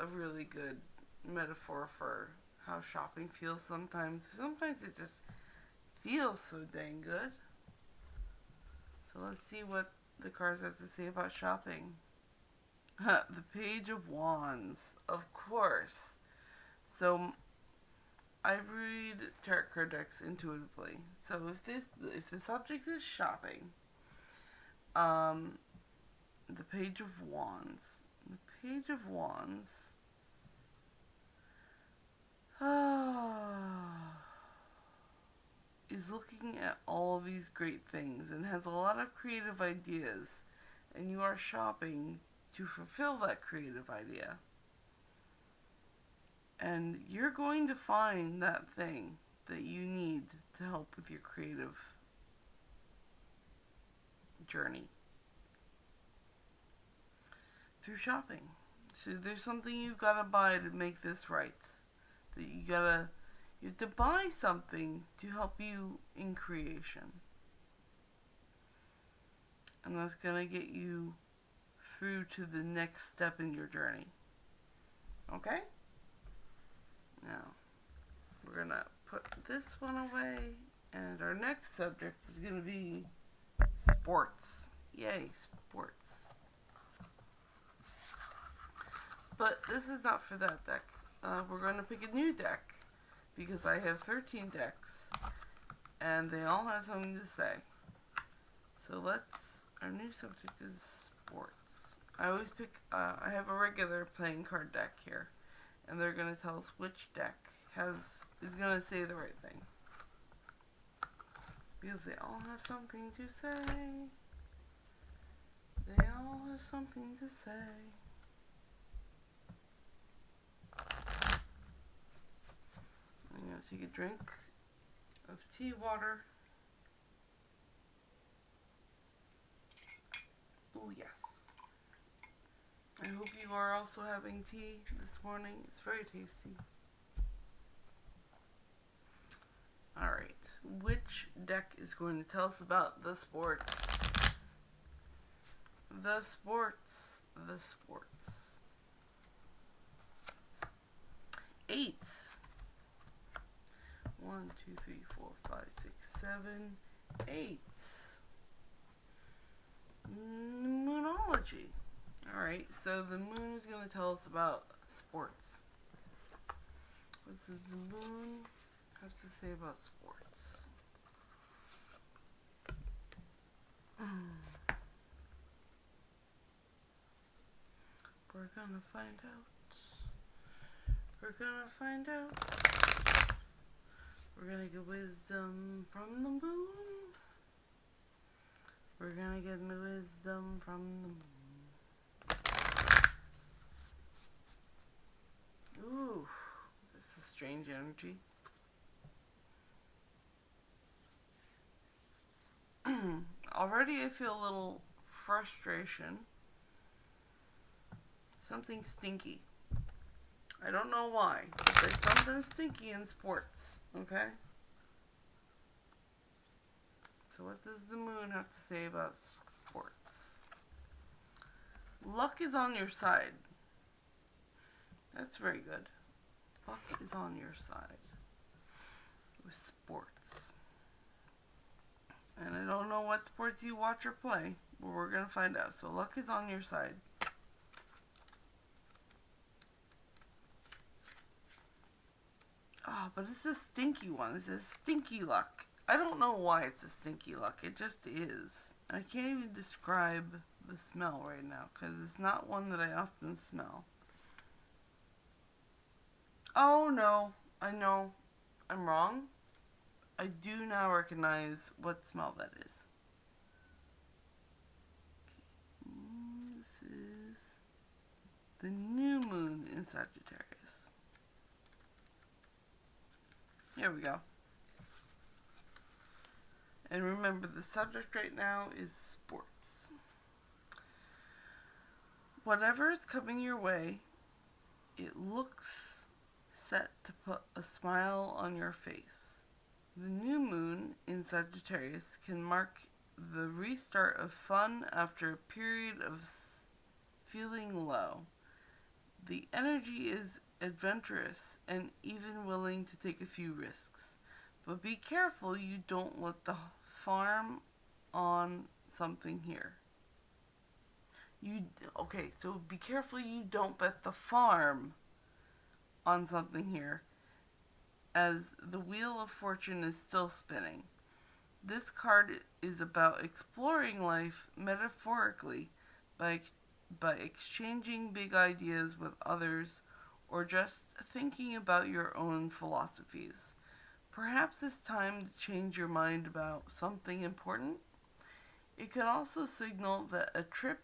a really good metaphor for how shopping feels sometimes. Sometimes it just feels so dang good. So let's see what the cards have to say about shopping. The Page of Wands, of course. So I read tarot card decks intuitively. So if the subject is shopping, the Page of Wands. The Page of Wands is looking at all of these great things and has a lot of creative ideas, and you are shopping to fulfill that creative idea. And you're going to find that thing that you need to help with your creative journey through shopping. So there's something you've got to buy to make this right. That you have to buy something to help you in creation. And that's going to get you through to the next step in your journey. Okay? Now, we're going to put this one away, and our next subject is going to be sports. Yay, sports. But this is not for that deck. We're going to pick a new deck, because I have 13 decks, and they all have something to say. So our new subject is sports. I always pick, I have a regular playing card deck here, and they're going to tell us which deck is going to say the right thing. Because they all have something to say. They all have something to say. I'm going to take a drink of tea water. Oh yes. I hope you are also having tea this morning. It's very tasty. Alright, which deck is going to tell us about the sports? The sports. The sports. 8. 1, 2, 3, 4, 5, 6, 7, 8. Moonology. Alright, so the moon is going to tell us about sports. What does the moon have to say about sports? We're gonna find out. We're gonna find out. We're gonna get wisdom from the moon. We're gonna get wisdom from the moon. Ooh, this is strange energy. Already I feel a little frustration. Something stinky. I don't know why, but there's something stinky in sports, okay? So what does the moon have to say about sports? Luck is on your side. That's very good. Luck is on your side with sports. And I don't know what sports you watch or play, but we're going to find out. So luck is on your side. Oh, but it's a stinky one. It's a stinky luck. I don't know why it's a stinky luck. It just is. I can't even describe the smell right now because it's not one that I often smell. Oh no, I know. I'm wrong. I do now recognize what smell that is. This is the new moon in Sagittarius. Here we go. And remember, the subject right now is sports. Whatever is coming your way, it looks set to put a smile on your face. The new moon in Sagittarius can mark the restart of fun after a period of feeling low. The energy is adventurous and even willing to take a few risks. But be careful you don't let the farm on something here. So be careful you don't bet the farm on something here, as the wheel of fortune is still spinning. This card is about exploring life metaphorically by exchanging big ideas with others or just thinking about your own philosophies. Perhaps it's time to change your mind about something important. It can also signal that a trip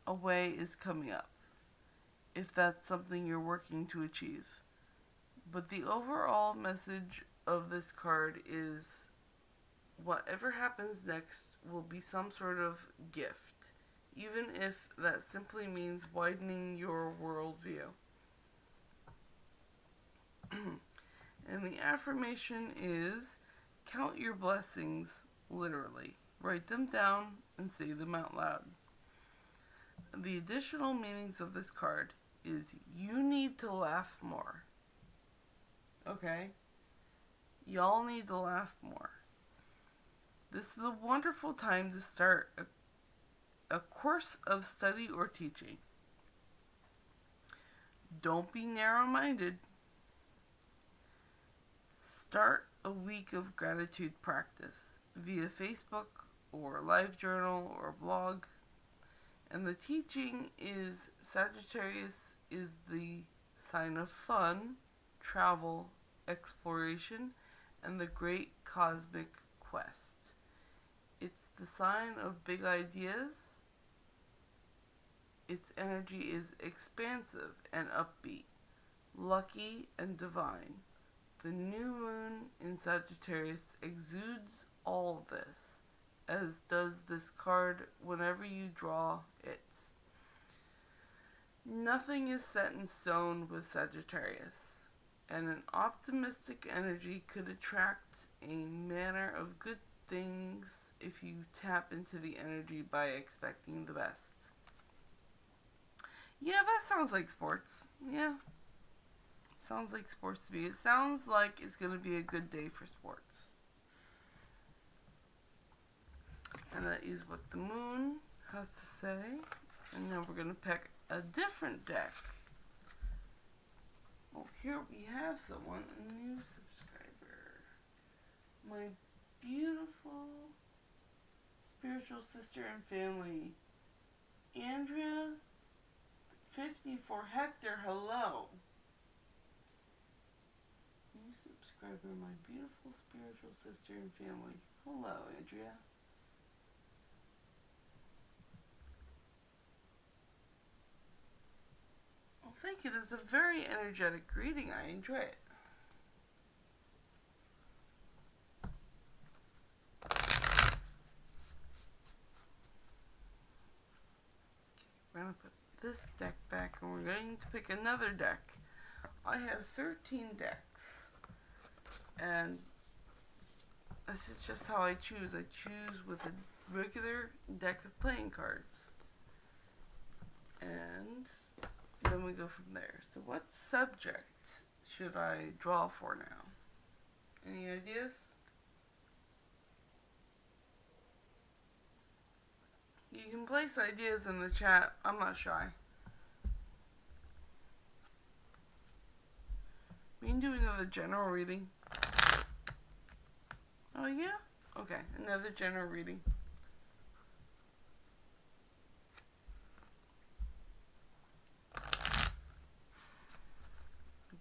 away is coming up, if that's something you're working to achieve. But the overall message of this card is whatever happens next will be some sort of gift, even if that simply means widening your worldview. And the affirmation is count your blessings literally. Write them down and say them out loud. The additional meanings of this card is you need to laugh more. Okay? Y'all need to laugh more. This is a wonderful time to start a course of study or teaching. Don't be narrow-minded. Start a week of gratitude practice via Facebook or LiveJournal or blog. And the teaching is Sagittarius is the sign of fun, travel, exploration, and the great cosmic quest. It's the sign of big ideas. Its energy is expansive and upbeat, lucky and divine. The new moon in Sagittarius exudes all of this, as does this card whenever you draw it. Nothing is set in stone with Sagittarius, and an optimistic energy could attract a manner of good things if you tap into the energy by expecting the best. Yeah, that sounds like sports. Yeah. Sounds like sports to me. It sounds like it's going to be a good day for sports. And that is what the moon has to say. And now we're going to pick a different deck. Oh, here we have someone, a new subscriber. My beautiful spiritual sister and family, Andrea 54 Hector, hello. New subscriber, my beautiful spiritual sister and family. Hello, Andrea. Well, thank you. That's a very energetic greeting. I enjoy it. We're going to put this deck back and we're going to pick another deck. I have 13 decks. And this is just how I choose. I choose with a regular deck of playing cards. And then we go from there. So what subject should I draw for now? Any ideas? You can place ideas in the chat. I'm not shy. We can do another general reading. Oh yeah? Okay, another general reading.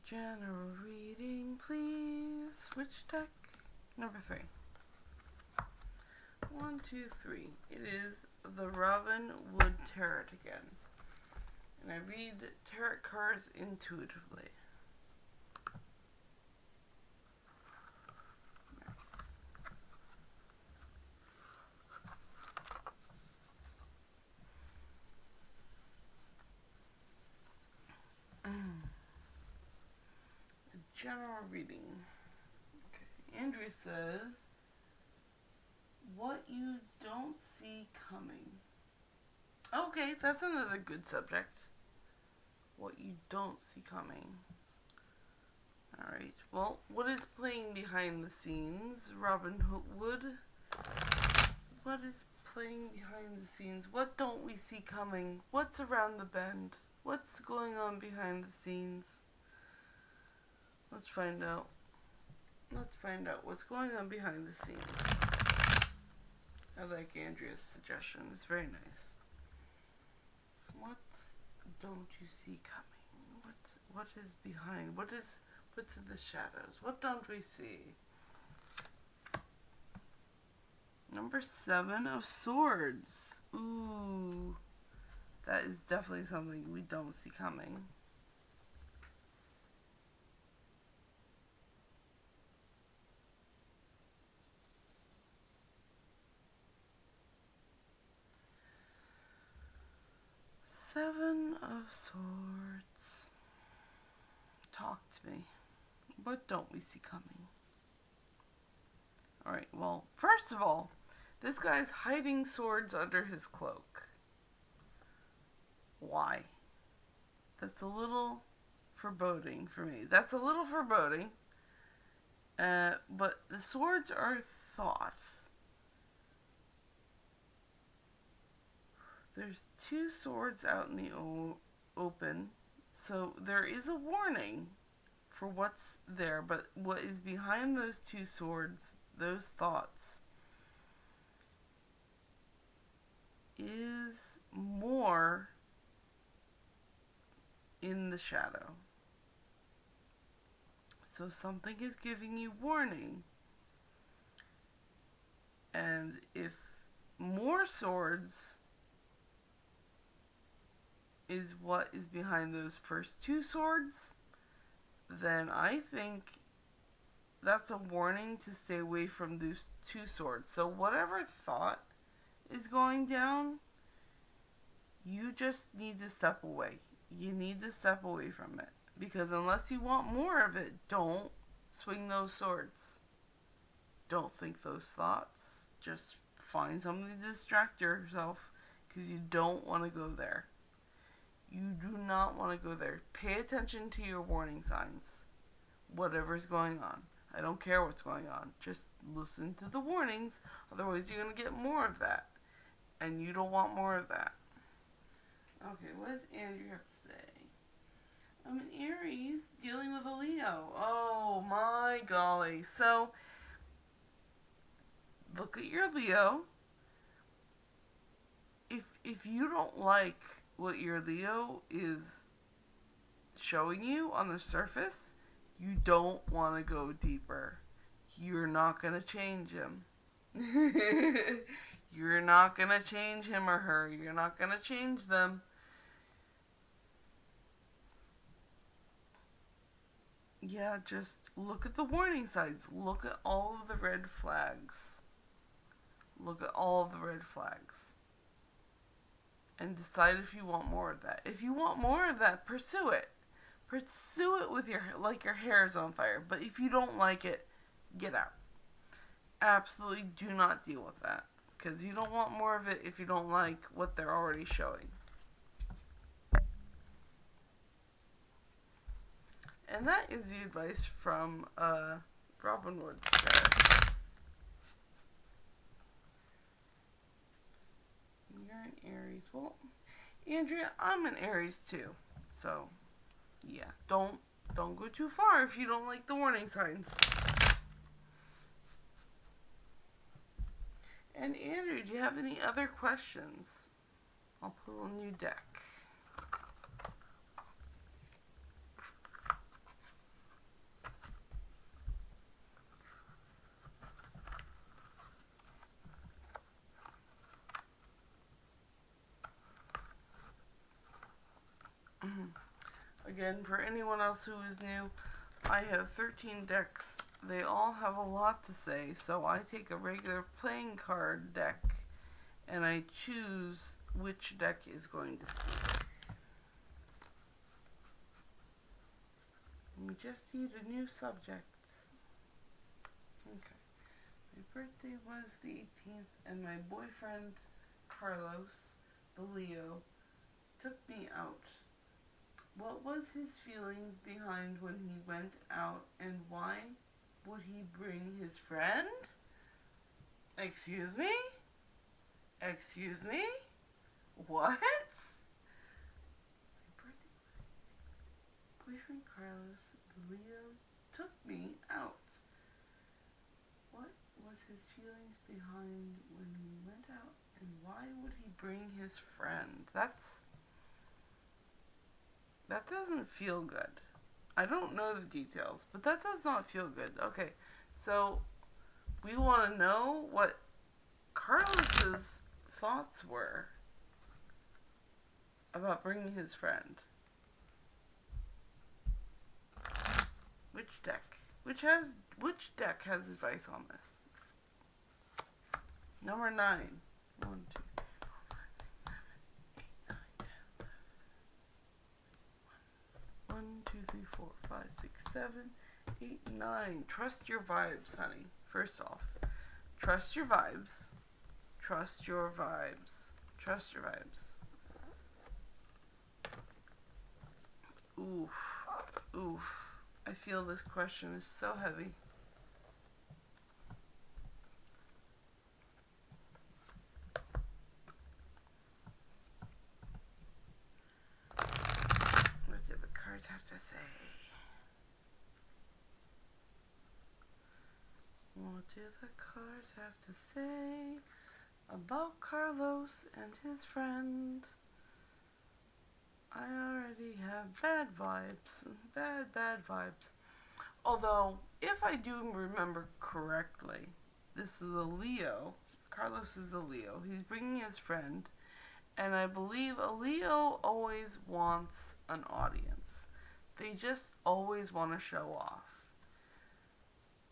General reading, please. Which deck? Number 3. 1, 2, 3. It is the Robin Wood Tarot again. And I read tarot cards intuitively. Nice. A general reading. Okay. Andrea says, what you don't see coming. Okay, that's another good subject. What you don't see coming. Alright, well, what is playing behind the scenes? Robin Wood. What is playing behind the scenes? What don't we see coming? What's around the bend? What's going on behind the scenes? Let's find out. Let's find out what's going on behind the scenes. I like Andrea's suggestion. It's very nice. What don't you see coming? What is behind? What's in the shadows? What don't we see? Number 7 of Swords. Ooh. That is definitely something we don't see coming. Seven of Swords. Talk to me. What don't we see coming? Alright, well, first of all, this guy's hiding swords under his cloak. Why? That's a little foreboding for me. That's a little foreboding. But the swords are thoughts. There's 2 swords out in the open, so there is a warning for what's there, but what is behind those 2 swords, those thoughts, is more in the shadow. So something is giving you warning. And if more swords is what is behind those first 2 swords, then I think that's a warning to stay away from those 2 swords. So whatever thought is going down, you just need to step away. You need to step away from it. Because unless you want more of it, don't swing those swords. Don't think those thoughts. Just find something to distract yourself, because you don't want to go there. You do not want to go there. Pay attention to your warning signs. Whatever's going on. I don't care what's going on. Just listen to the warnings. Otherwise, you're going to get more of that. And you don't want more of that. Okay, what does Andrew have to say? I'm an Aries dealing with a Leo. Oh my golly. So, look at your Leo. If you don't like what your Leo is showing you on the surface, you don't want to go deeper. You're not going to change him. You're not going to change him or her. You're not going to change them. Yeah, just look at the warning signs. Look at all of the red flags. Look at all of the red flags. And decide if you want more of that. If you want more of that, pursue it. Pursue it with your hair is on fire. But if you don't like it, get out. Absolutely do not deal with that. Because you don't want more of it if you don't like what they're already showing. And that is the advice from Robin Wood. You're an Aries. Well, Andrea, I'm an Aries too. So, yeah, don't go too far if you don't like the warning signs. And Andrew, do you have any other questions? I'll pull a new deck. Again, for anyone else who is new, I have 13 decks. They all have a lot to say, so I take a regular playing card deck and I choose which deck is going to speak. We just need a new subject. Okay. My birthday was the 18th, and my boyfriend, Carlos, the Leo, took me out. What was his feelings behind when he went out, and why would he bring his friend? Excuse me? Excuse me? What? My boyfriend Carlos, the Leo, took me out. What was his feelings behind when he went out, and why would he bring his friend? That doesn't feel good. I don't know the details, but that does not feel good. Okay, so we want to know what Carlos's thoughts were about bringing his friend. Which deck? Which deck has advice on this? Number 9. 1, 2, 3, 4, 5, 6, 7, 8, 9, 10, 11. 1, 2, 3, 4, 5, 6, 7, 8, 9. Trust your vibes, honey. First off, trust your vibes. Trust your vibes. Trust your vibes. Oof. Oof. I feel this question is so heavy. What do the cards have to say? What do the cards have to say about Carlos and his friend? I already have bad vibes. Bad vibes. Although, if I do remember correctly, this is a Leo. Carlos is a Leo. He's bringing his friend. And I believe a Leo always wants an audience. They just always want to show off.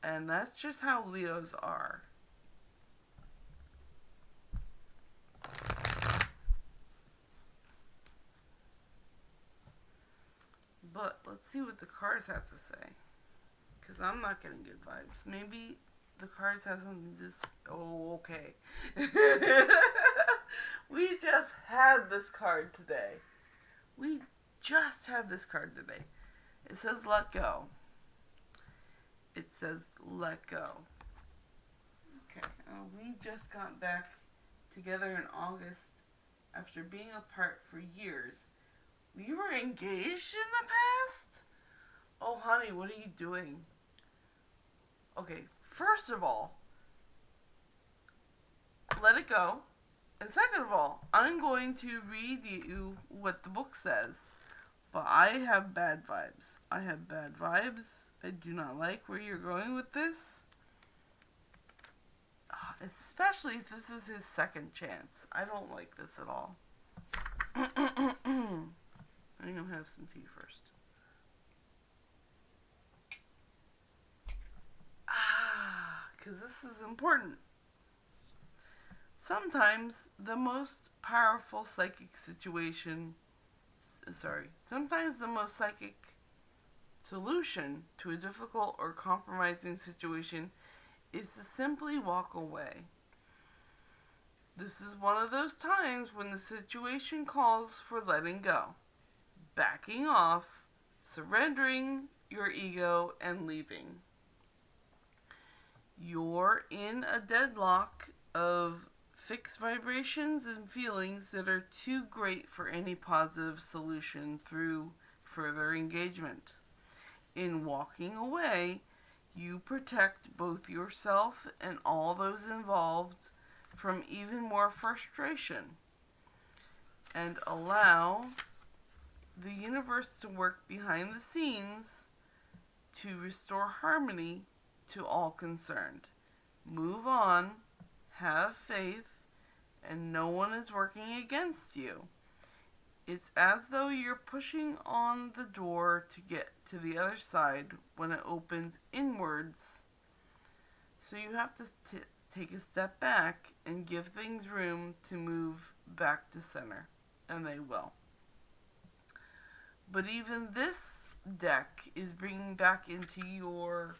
And that's just how Leos are. But let's see what the cards have to say. Because I'm not getting good vibes. Maybe the cards have something to say. Oh, okay. We just had this card today. It says let go. it says let go. Okay, we just got back together in August after being apart for years. We were engaged in the past? Oh, honey, what are you doing? Okay, first of all, let it go. And second of all, I'm going to read you what the book says. But I have bad vibes. I have bad vibes. I do not like where you're going with this. Especially if this is his second chance. I don't like this at all. I'm going to have some tea first. Because this is important. Sometimes the most powerful psychic sometimes the most psychic solution to a difficult or compromising situation is to simply walk away. This is one of those times when the situation calls for letting go, backing off, surrendering your ego, and leaving. You're in a deadlock of fixed vibrations and feelings that are too great for any positive solution through further engagement. In walking away, you protect both yourself and all those involved from even more frustration and allow the universe to work behind the scenes to restore harmony to all concerned. Move on, have faith, and no one is working against you. It's as though you're pushing on the door to get to the other side when it opens inwards. So you have to take a step back and give things room to move back to center. And they will. But even this deck is bringing back into your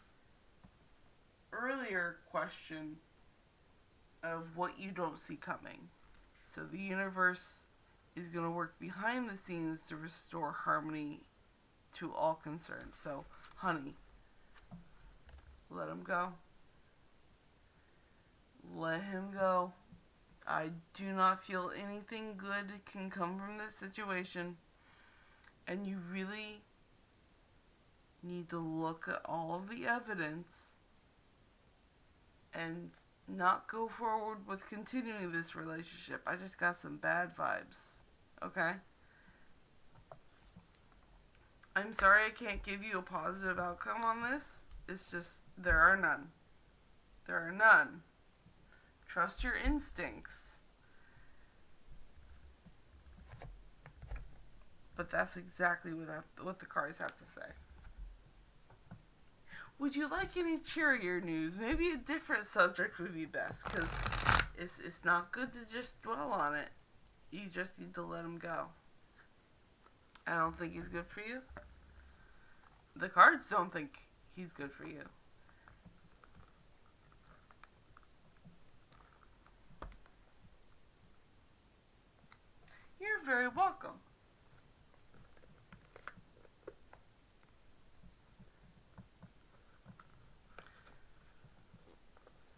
earlier question of what you don't see coming. So the universe is going to work behind the scenes to restore harmony to all concerned. So, honey, let him go. Let him go. I do not feel anything good can come from this situation. And you really need to look at all of the evidence and not go forward with continuing this relationship. I just got some bad vibes. Okay? I'm sorry I can't give you a positive outcome on this. It's just, there are none. There are none. Trust your instincts. But that's exactly what the cards have to say. Would you like any cheerier news? Maybe a different subject would be best, because it's not good to just dwell on it. You just need to let him go. I don't think he's good for you. The cards don't think he's good for you. You're very welcome.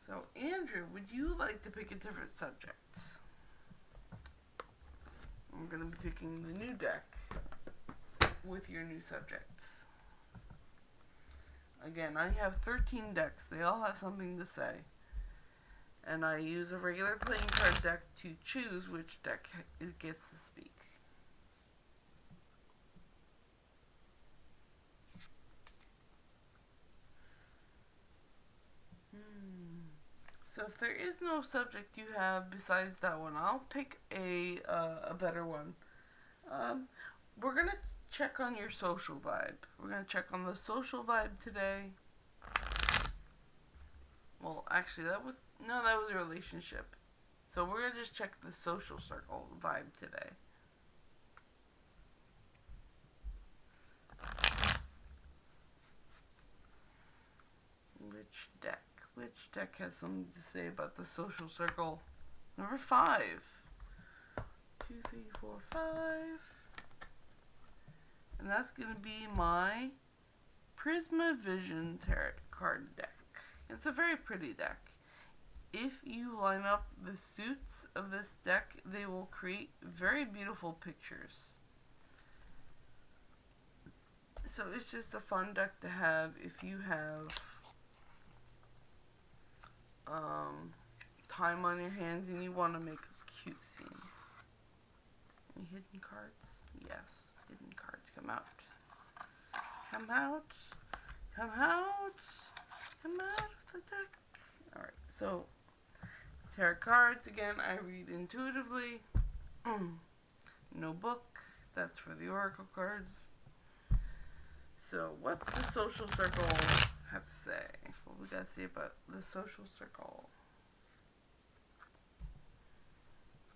So, Andrew, would you like to pick a different subject? I'm going to be picking the new deck with your new subjects. Again, I have 13 decks. They all have something to say. And I use a regular playing card deck to choose which deck it gets to speak. So if there is no subject you have besides that one, I'll pick a better one. We're going to check on your social vibe. We're going to check on the social vibe today. Well, actually, that was a relationship. So we're going to just check the social circle vibe today. Which deck has something to say about the social circle? Number 5. 2, 3, 4, 5. And that's going to be my Prisma Vision Tarot card deck. It's a very pretty deck. If you line up the suits of this deck, they will create very beautiful pictures. So it's just a fun deck to have if you have time on your hands and you want to make a cute scene. Any hidden cards? Yes, hidden cards. Come out. Come out. Come out. Come out of the deck. Alright, so tarot cards, again, I read intuitively. No book. That's for the oracle cards. So, what's the social circle have to say? What we gotta say about the social circle?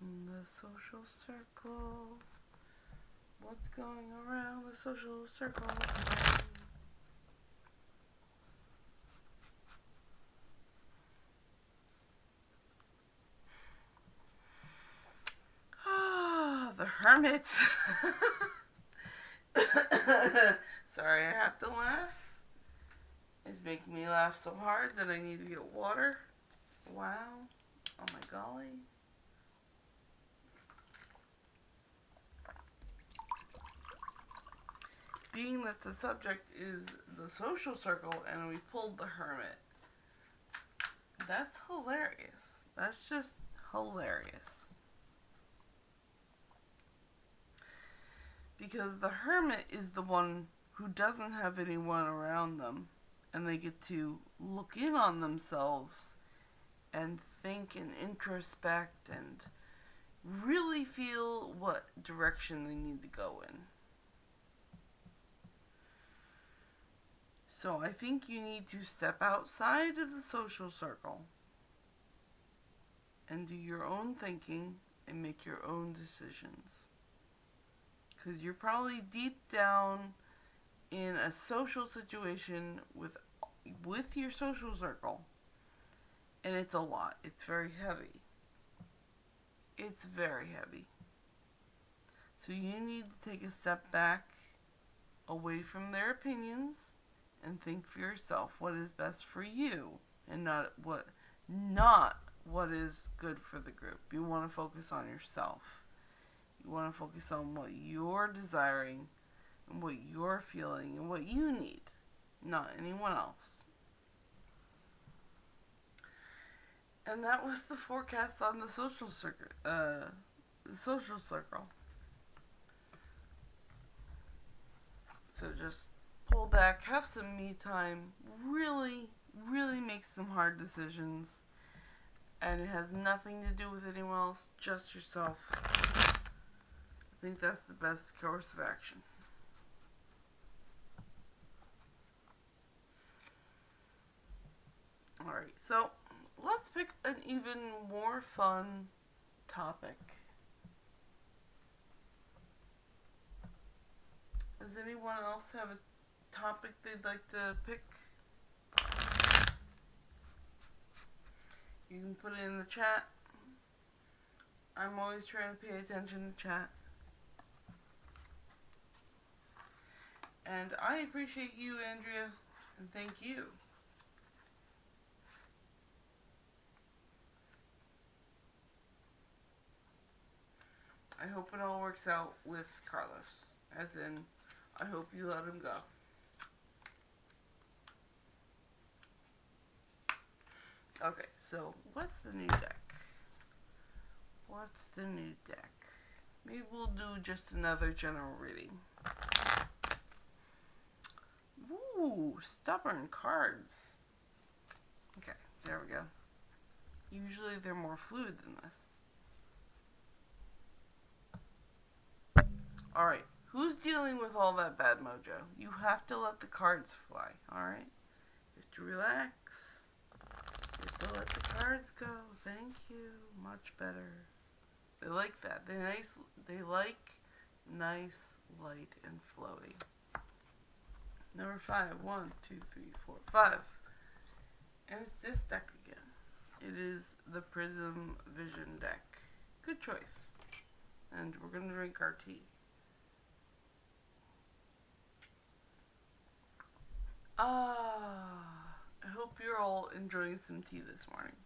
The social circle. What's going around the social circle? Ah, the Hermit. Sorry, I have to laugh. It's making me laugh so hard that I need to get water. Wow. Oh my golly. Being that the subject is the social circle and we pulled the Hermit, that's hilarious. That's just hilarious. Because the Hermit is the one who doesn't have anyone around them, and they get to look in on themselves and think and introspect and really feel what direction they need to go in. So I think you need to step outside of the social circle and do your own thinking and make your own decisions. Because you're probably deep down in a social situation with your social circle, and it's a lot. It's very heavy. It's very heavy. So you need to take a step back away from their opinions and think for yourself what is best for you, and not what is good for the group. You want to focus on yourself. You want to focus on what you're desiring and what you're feeling and what you need, not anyone else. And that was the forecast on the social circle. So just pull back, have some me time, really, really make some hard decisions, and it has nothing to do with anyone else, just yourself. I think that's the best course of action. Alright, so let's pick an even more fun topic. Does anyone else have a topic they'd like to pick? You can put it in the chat. I'm always trying to pay attention to chat. And I appreciate you, Andrea, and thank you. I hope it all works out with Carlos. As in, I hope you let him go. Okay, so what's the new deck? What's the new deck? Maybe we'll do just another general reading. Ooh, stubborn cards. Okay, there we go. Usually they're more fluid than this. Alright, who's dealing with all that bad mojo? You have to let the cards fly, alright? You have to relax. You have to let the cards go. Thank you. Much better. They like that. They like nice, light, and flowy. Number 5. 1, 2, 3, 4, 5. And it's this deck again. It is the Prism Vision deck. Good choice. And we're going to drink our tea. hope you're all enjoying some tea this morning.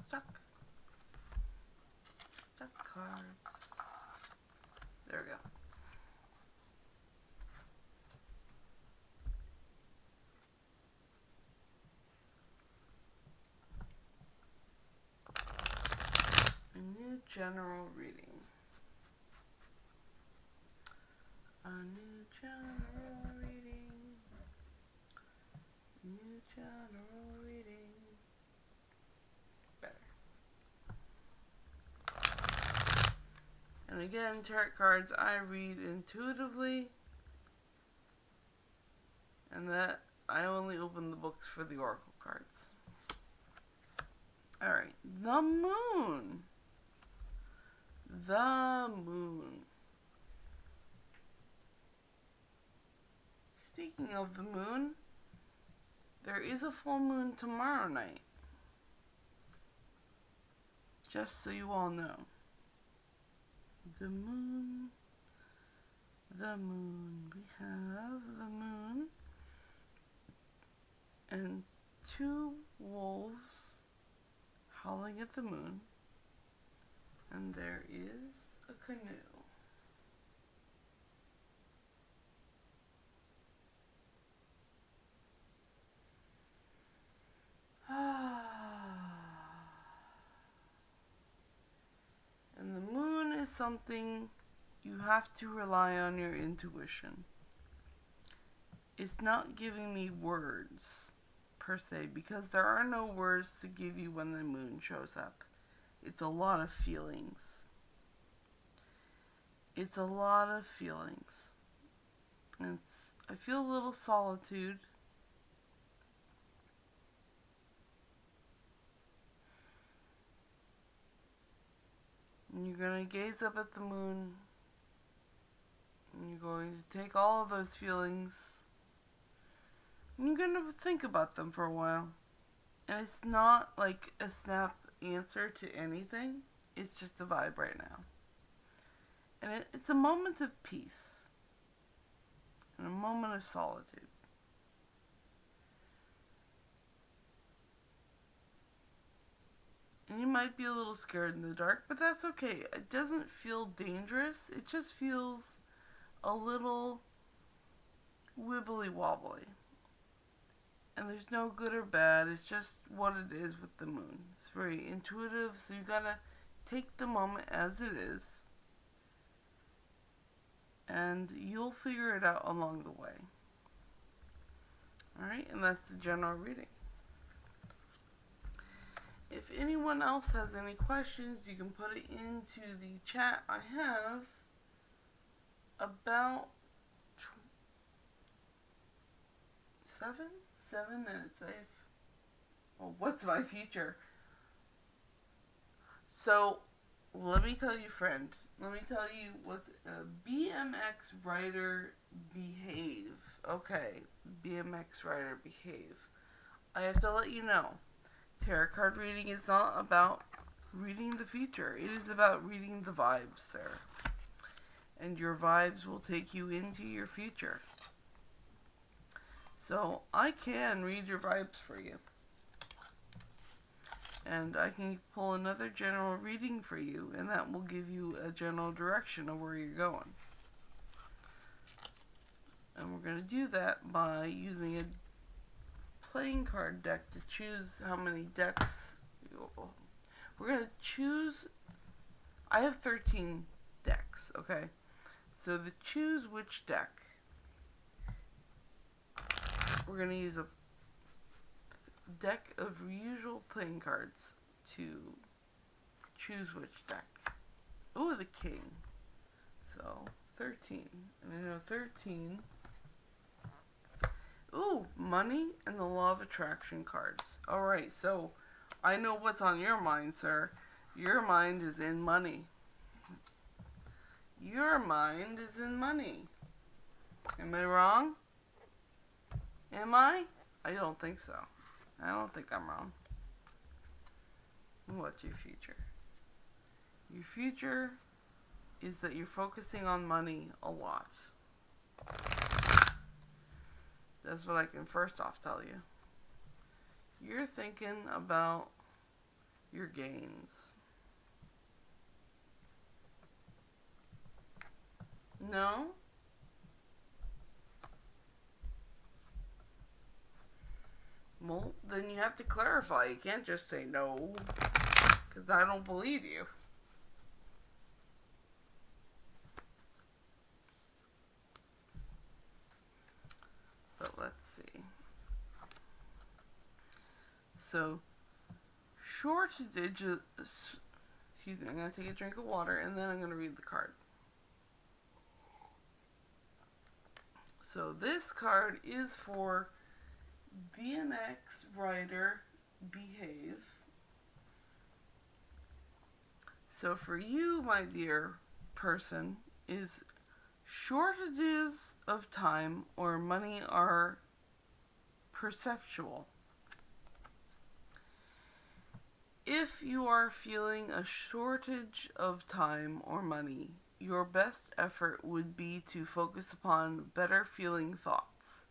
Stuck cards. There we go. A new general reading. A new general reading. New general reading. Better. And again, tarot cards I read intuitively. And that I only open the books for the oracle cards. Alright, the moon. The moon. Speaking of the moon, there is a full moon tomorrow night. Just so you all know. The moon. The moon. We have the moon. And two wolves howling at the moon. And there is a canoe. And the moon is something you have to rely on your intuition. It's not giving me words per se, because there are no words to give you when the moon shows up. It's a lot of feelings. It's a lot of feelings. I feel a little solitude. And you're going to gaze up at the moon. And you're going to take all of those feelings. And you're going to think about them for a while. And it's not like a snap answer to anything. It's just a vibe right now. And it's a moment of peace. And a moment of solitude. And you might be a little scared in the dark, but that's okay. It doesn't feel dangerous. It just feels a little wibbly wobbly. And there's no good or bad. It's just what it is with the moon. It's very intuitive, so you gotta take the moment as it is. And you'll figure it out along the way. Alright, and that's the general reading. If anyone else has any questions, you can put it into the chat. I have about 7 minutes. What's my future? So, let me tell you, friend. Let me tell you what's BMX Rider Behave. Okay, BMX Rider Behave. I have to let you know, tarot card reading is not about reading the future. It is about reading the vibes, sir. And your vibes will take you into your future. So, I can read your vibes for you. And I can pull another general reading for you, and that will give you a general direction of where you're going. And we're going to do that by using a playing card deck to choose how many decks. We're going to choose. I have 13 decks, okay? So to choose which deck, we're going to use a deck of usual playing cards to choose which deck. Oh, the king. So, 13. And I know 13. Ooh, money and the law of attraction cards. Alright, so I know what's on your mind, sir. Your mind is in money. Your mind is in money. Am I wrong? Am I? I don't think so. I don't think I'm wrong. What's your future? Your future is that you're focusing on money a lot. That's what I can first off tell you. You're thinking about your gains. No? Well, then you have to clarify. You can't just say no, because I don't believe you. But let's see. So, shortage. Excuse me, I'm going to take a drink of water and then I'm going to read the card. So, this card is for BMX rider Behave. So, for you, my dear person, is shortages of time or money are perceptual. If you are feeling a shortage of time or money, your best effort would be to focus upon better feeling thoughts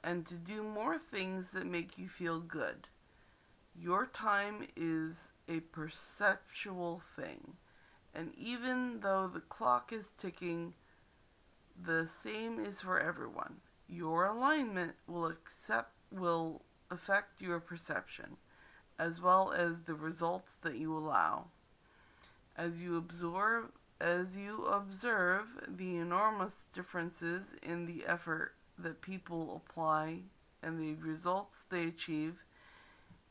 and to do more things that make you feel good. Your time is a perceptual thing, and even though the clock is ticking, the same is for everyone. Your alignment will affect your perception, as well as the results that you allow. As you observe the enormous differences in the effort that people apply and the results they achieve,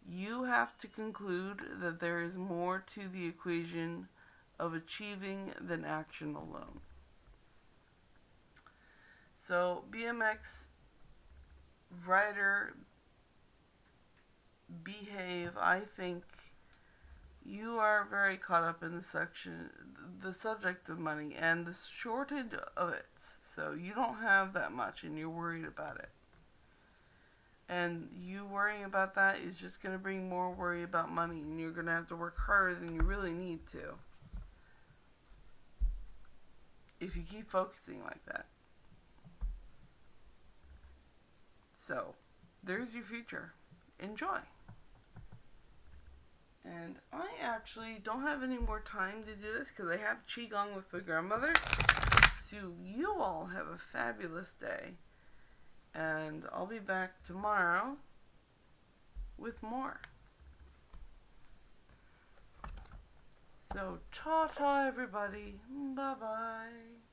you have to conclude that there is more to the equation of achieving than action alone. So, BMX rider Behave, I think you are very caught up in the subject of money and the shortage of it. So you don't have that much and you're worried about it. And you worrying about that is just going to bring more worry about money, and you're going to have to work harder than you really need to if you keep focusing like that. So, there's your future. Enjoy. And I actually don't have any more time to do this because I have Qigong with my grandmother. So you all have a fabulous day. And I'll be back tomorrow with more. So, ta-ta everybody. Bye-bye.